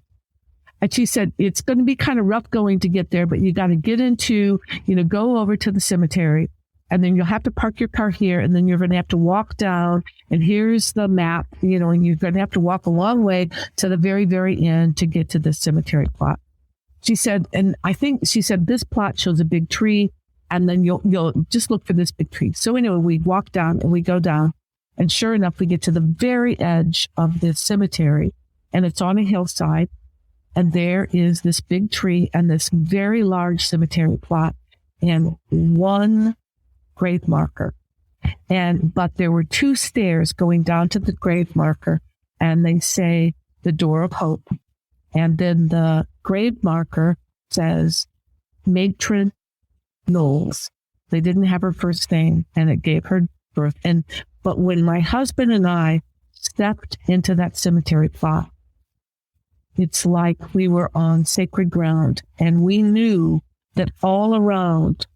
And she said, it's going to be kind of rough going to get there, but you got to get into, go over to the cemetery. And then you'll have to park your car here, and then you're going to have to walk down, and here's the map, and you're going to have to walk a long way to the very, very end to get to the cemetery plot. She said, and I think she said, this plot shows a big tree, and then you'll just look for this big tree. So anyway, we walk down and we go down, and sure enough, we get to the very edge of this cemetery, and it's on a hillside, and there is this big tree and this very large cemetery plot, and one grave marker. But there were two stairs going down to the grave marker, and they say the Door of Hope. And then the grave marker says Matron Knowles. They didn't have her first name, and it gave her birth. But when my husband and I stepped into that cemetery plot, it's like we were on sacred ground, and we knew that all around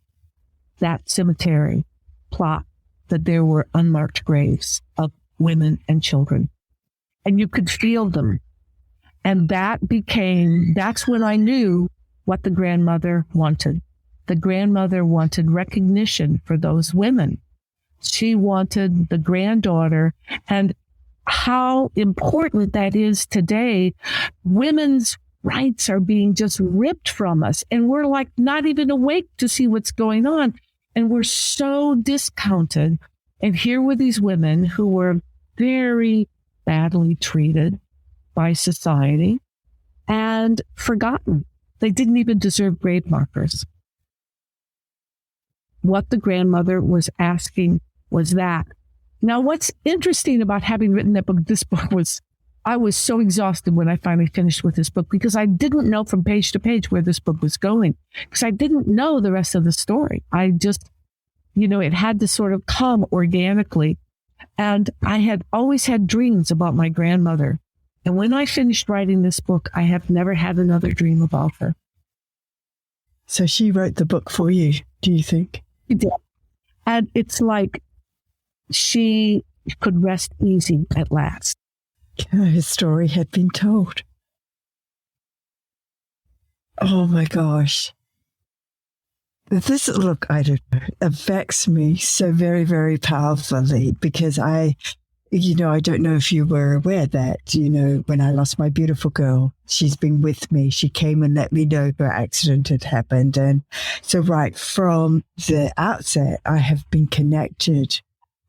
that cemetery plot, that there were unmarked graves of women and children. And you could feel them. And that's when I knew what the grandmother wanted. The grandmother wanted recognition for those women. She wanted the granddaughter, and how important that is today. Women's rights are being just ripped from us, and we're like not even awake to see what's going on. And we're so discounted. And here were these women who were very badly treated by society and forgotten. They didn't even deserve grave markers. What the grandmother was asking was that. Now, what's interesting about having written that book, this book was, I was so exhausted when I finally finished with this book, because I didn't know from page to page where this book was going, because I didn't know the rest of the story. I just, it had to sort of come organically. And I had always had dreams about my grandmother. And when I finished writing this book, I have never had another dream about her.
So she wrote the book for you, do you think?
She did. And it's like she could rest easy at last.
Her story had been told. Oh my gosh. This, look, I don't know, affects me so very, very powerfully, because I don't know if you were aware that, when I lost my beautiful girl, she's been with me. She came and let me know her accident had happened. And so right from the outset, I have been connected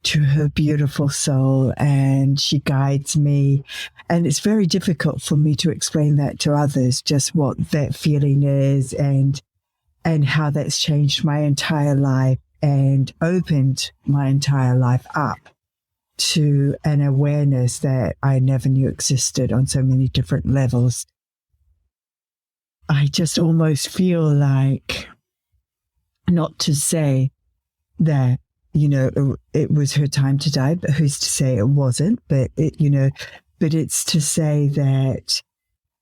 to her beautiful soul, and she guides me. And it's very difficult for me to explain that to others, just what that feeling is and how that's changed my entire life and opened my entire life up to an awareness that I never knew existed on so many different levels. I just almost feel like, not to say that, it was her time to die, but who's to say it wasn't? But but it's to say that,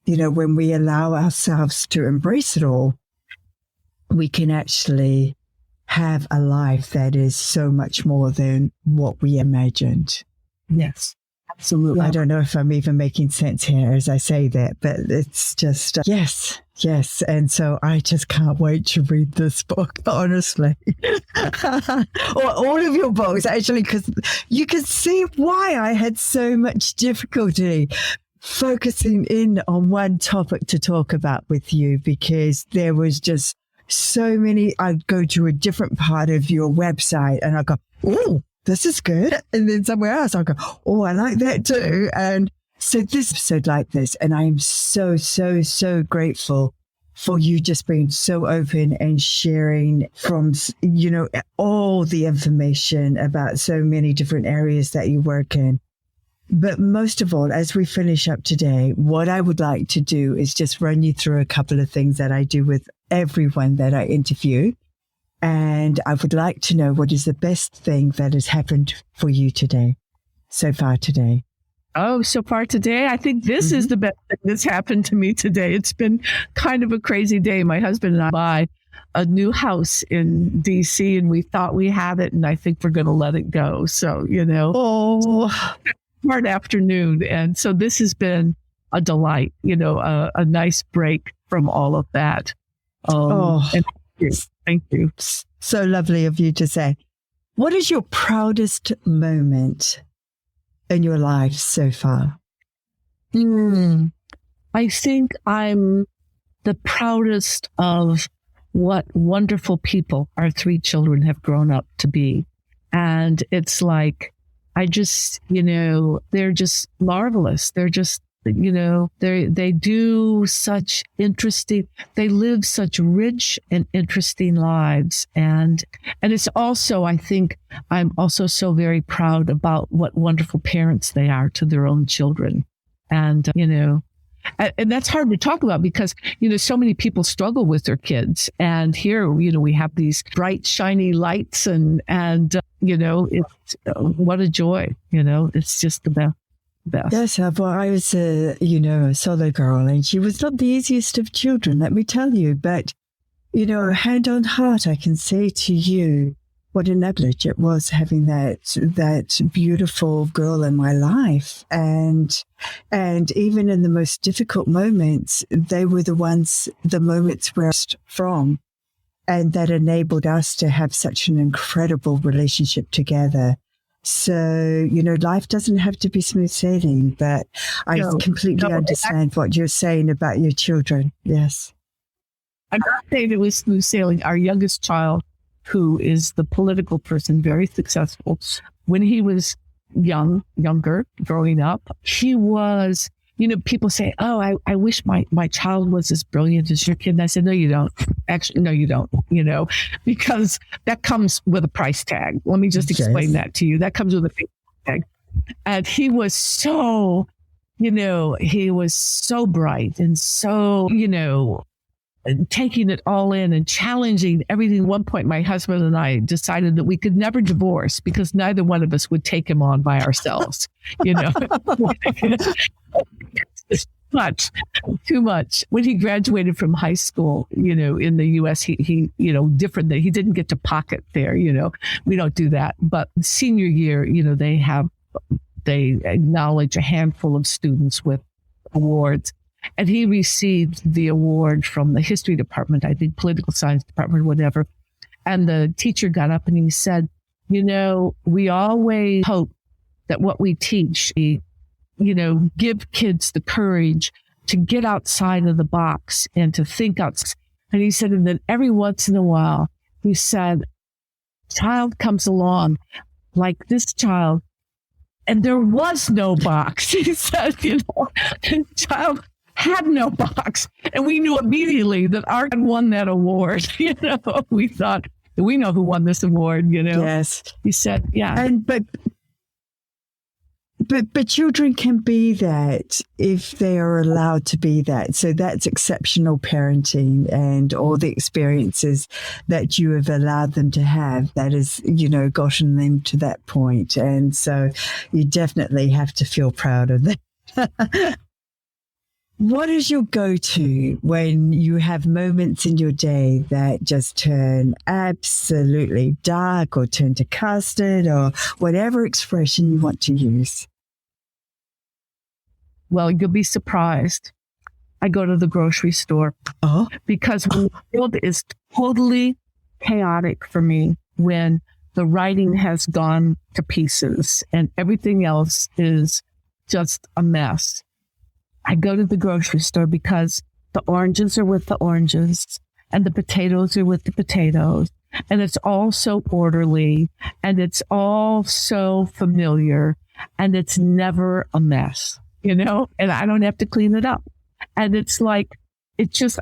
when we allow ourselves to embrace it all, we can actually have a life that is so much more than what we imagined.
Yes, absolutely.
I don't know if I'm even making sense here as I say that, but it's just, yes. And so I just can't wait to read this book, honestly. Or all of your books, actually, because you can see why I had so much difficulty focusing in on one topic to talk about with you, because there was just so many. I'd go to a different part of your website and I go, oh, this is good. And then somewhere else I go, oh, I like that too. And so this episode like this, and I am so, so, so grateful for you just being so open and sharing from, all the information about so many different areas that you work in. But most of all, as we finish up today, what I would like to do is just run you through a couple of things that I do with everyone that I interview. And I would like to know, what is the best thing that has happened for you so far today?
Oh, so far today, I think this is the best thing that's happened to me today. It's been kind of a crazy day. My husband and I buy a new house in DC, and we thought we had it, and I think we're going to let it go. So, smart afternoon. And so this has been a delight, a nice break from all of that. And thank you.
So lovely of you to say. What is your proudest moment in your life so far?
I think I'm the proudest of what wonderful people our three children have grown up to be. And it's like, I just, they're just marvelous. They're just, they do such interesting, they live such rich and interesting lives. And it's also, I think I'm also so very proud about what wonderful parents they are to their own children. And, and that's hard to talk about because, so many people struggle with their kids. And here, we have these bright, shiny lights and it's what a joy, it's just the best.
Yes, well, I was, a solo girl, and she was not the easiest of children, let me tell you. But, hand on heart, I can say to you what a privilege it was having that beautiful girl in my life. And even in the most difficult moments, they were the moments where I was from, and that enabled us to have such an incredible relationship together. So, life doesn't have to be smooth sailing, but I completely understand what you're saying about your children. Yes.
I'm not saying it was smooth sailing. Our youngest child, who is the political person, very successful, when he was younger, growing up, he was, people say, oh, I wish my child was as brilliant as your kid. And I said, no, you don't. Actually, no, you don't, because that comes with a price tag. Let me just explain that to you. That comes with a price tag. And he was so, he was so bright and so, taking it all in and challenging everything. At one point, my husband and I decided that we could never divorce because neither one of us would take him on by ourselves, Too much. When he graduated from high school, in the U.S., he different that he didn't get to pocket there, we don't do that. But senior year, they acknowledge a handful of students with awards. And he received the award from the history department, I think political science department, whatever. And the teacher got up and he said, we always hope that what we teach, give kids the courage to get outside of the box and to think outside. And he said, and then every once in a while, he said, child comes along like this child, and there was no box. He said, the child had no box. And we knew immediately that Art had won that award. We thought, we know who won this award,
Yes.
He said, yeah.
But But children can be that if they are allowed to be that. So that's exceptional parenting, and all the experiences that you have allowed them to have, that is, gotten them to that point. And so you definitely have to feel proud of that. What is your go-to when you have moments in your day that just turn absolutely dark or turn to custard or whatever expression you want to use?
Well, you'll be surprised. I go to the grocery store because when the world is totally chaotic for me, when the writing has gone to pieces and everything else is just a mess. I go to the grocery store because the oranges are with the oranges and the potatoes are with the potatoes. And it's all so orderly and it's all so familiar and it's never a mess, and I don't have to clean it up. And it's like,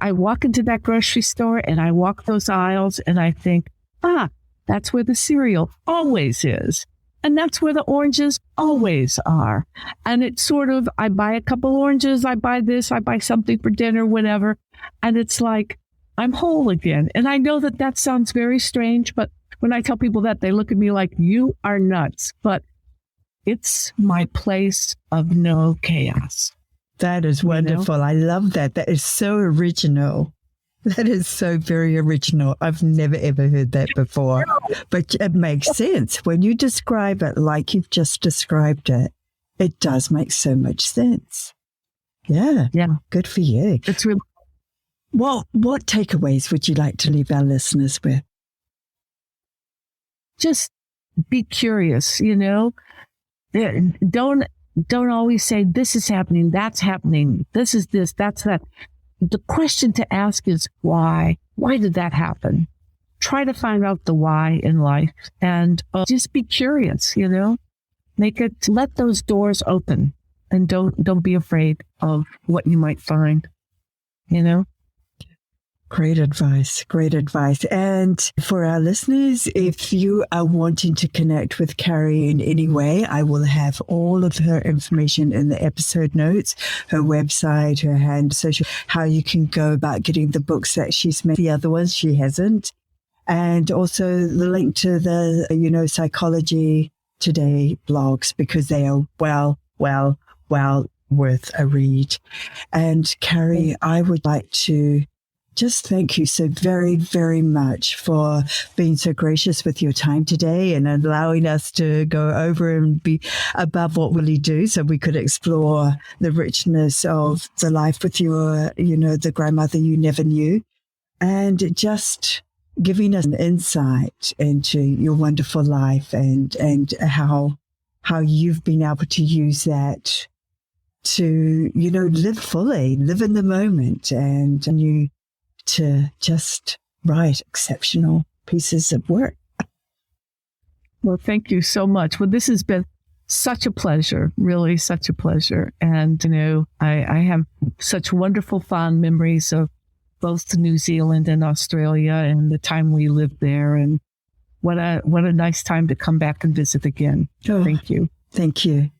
I walk into that grocery store and I walk those aisles and I think, that's where the cereal always is. And that's where the oranges always are. And it's sort of, I buy a couple oranges, I buy this, I buy something for dinner, whatever. And it's like, I'm whole again. And I know that sounds very strange, but when I tell people that, they look at me like, you are nuts. But it's my place of no chaos.
That is wonderful. I love that. That is so original. That is so very original. I've never, ever heard that before. But it makes sense. When you describe it like you've just described it, it does make so much sense. Yeah.
Yeah.
Good for you.
It's really...
What takeaways would you like to leave our listeners with?
Just be curious, Don't always say, this is happening, that's happening, this is this, that's that. The question to ask is why? Why did that happen? Try to find out the why in life and just be curious, let those doors open and don't be afraid of what you might find,
Great advice. Great advice. And for our listeners, if you are wanting to connect with Carrie in any way, I will have all of her information in the episode notes, her website, her hand social, how you can go about getting the books that she's made, the other ones she hasn't. And also the link to the, Psychology Today blogs, because they are well worth a read. And Carrie, I would like to just thank you so very, very much for being so gracious with your time today and allowing us to go over and be above what we really do, so we could explore the richness of the life with your, the grandmother you never knew, and just giving us an insight into your wonderful life and how you've been able to use that to, live fully, live in the moment, and you to just write exceptional pieces of work.
Well, thank you so much. Well, this has been such a pleasure, really such a pleasure. And, I have such wonderful fond memories of both New Zealand and Australia and the time we lived there. And what a nice time to come back and visit again. Thank you.
Thank you.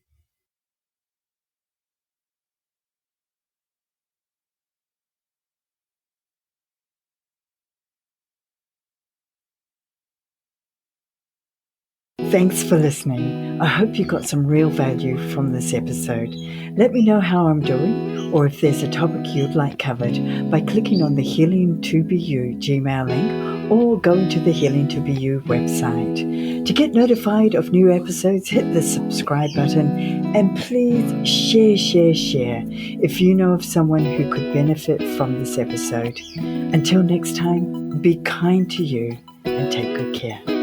Thanks for listening. I hope you got some real value from this episode. Let me know how I'm doing, or if there's a topic you'd like covered, by clicking on the Healing to Be You Gmail link or going to the Healing to Be You website. To get notified of new episodes, hit the subscribe button and please share if you know of someone who could benefit from this episode. Until next time, be kind to you and take good care.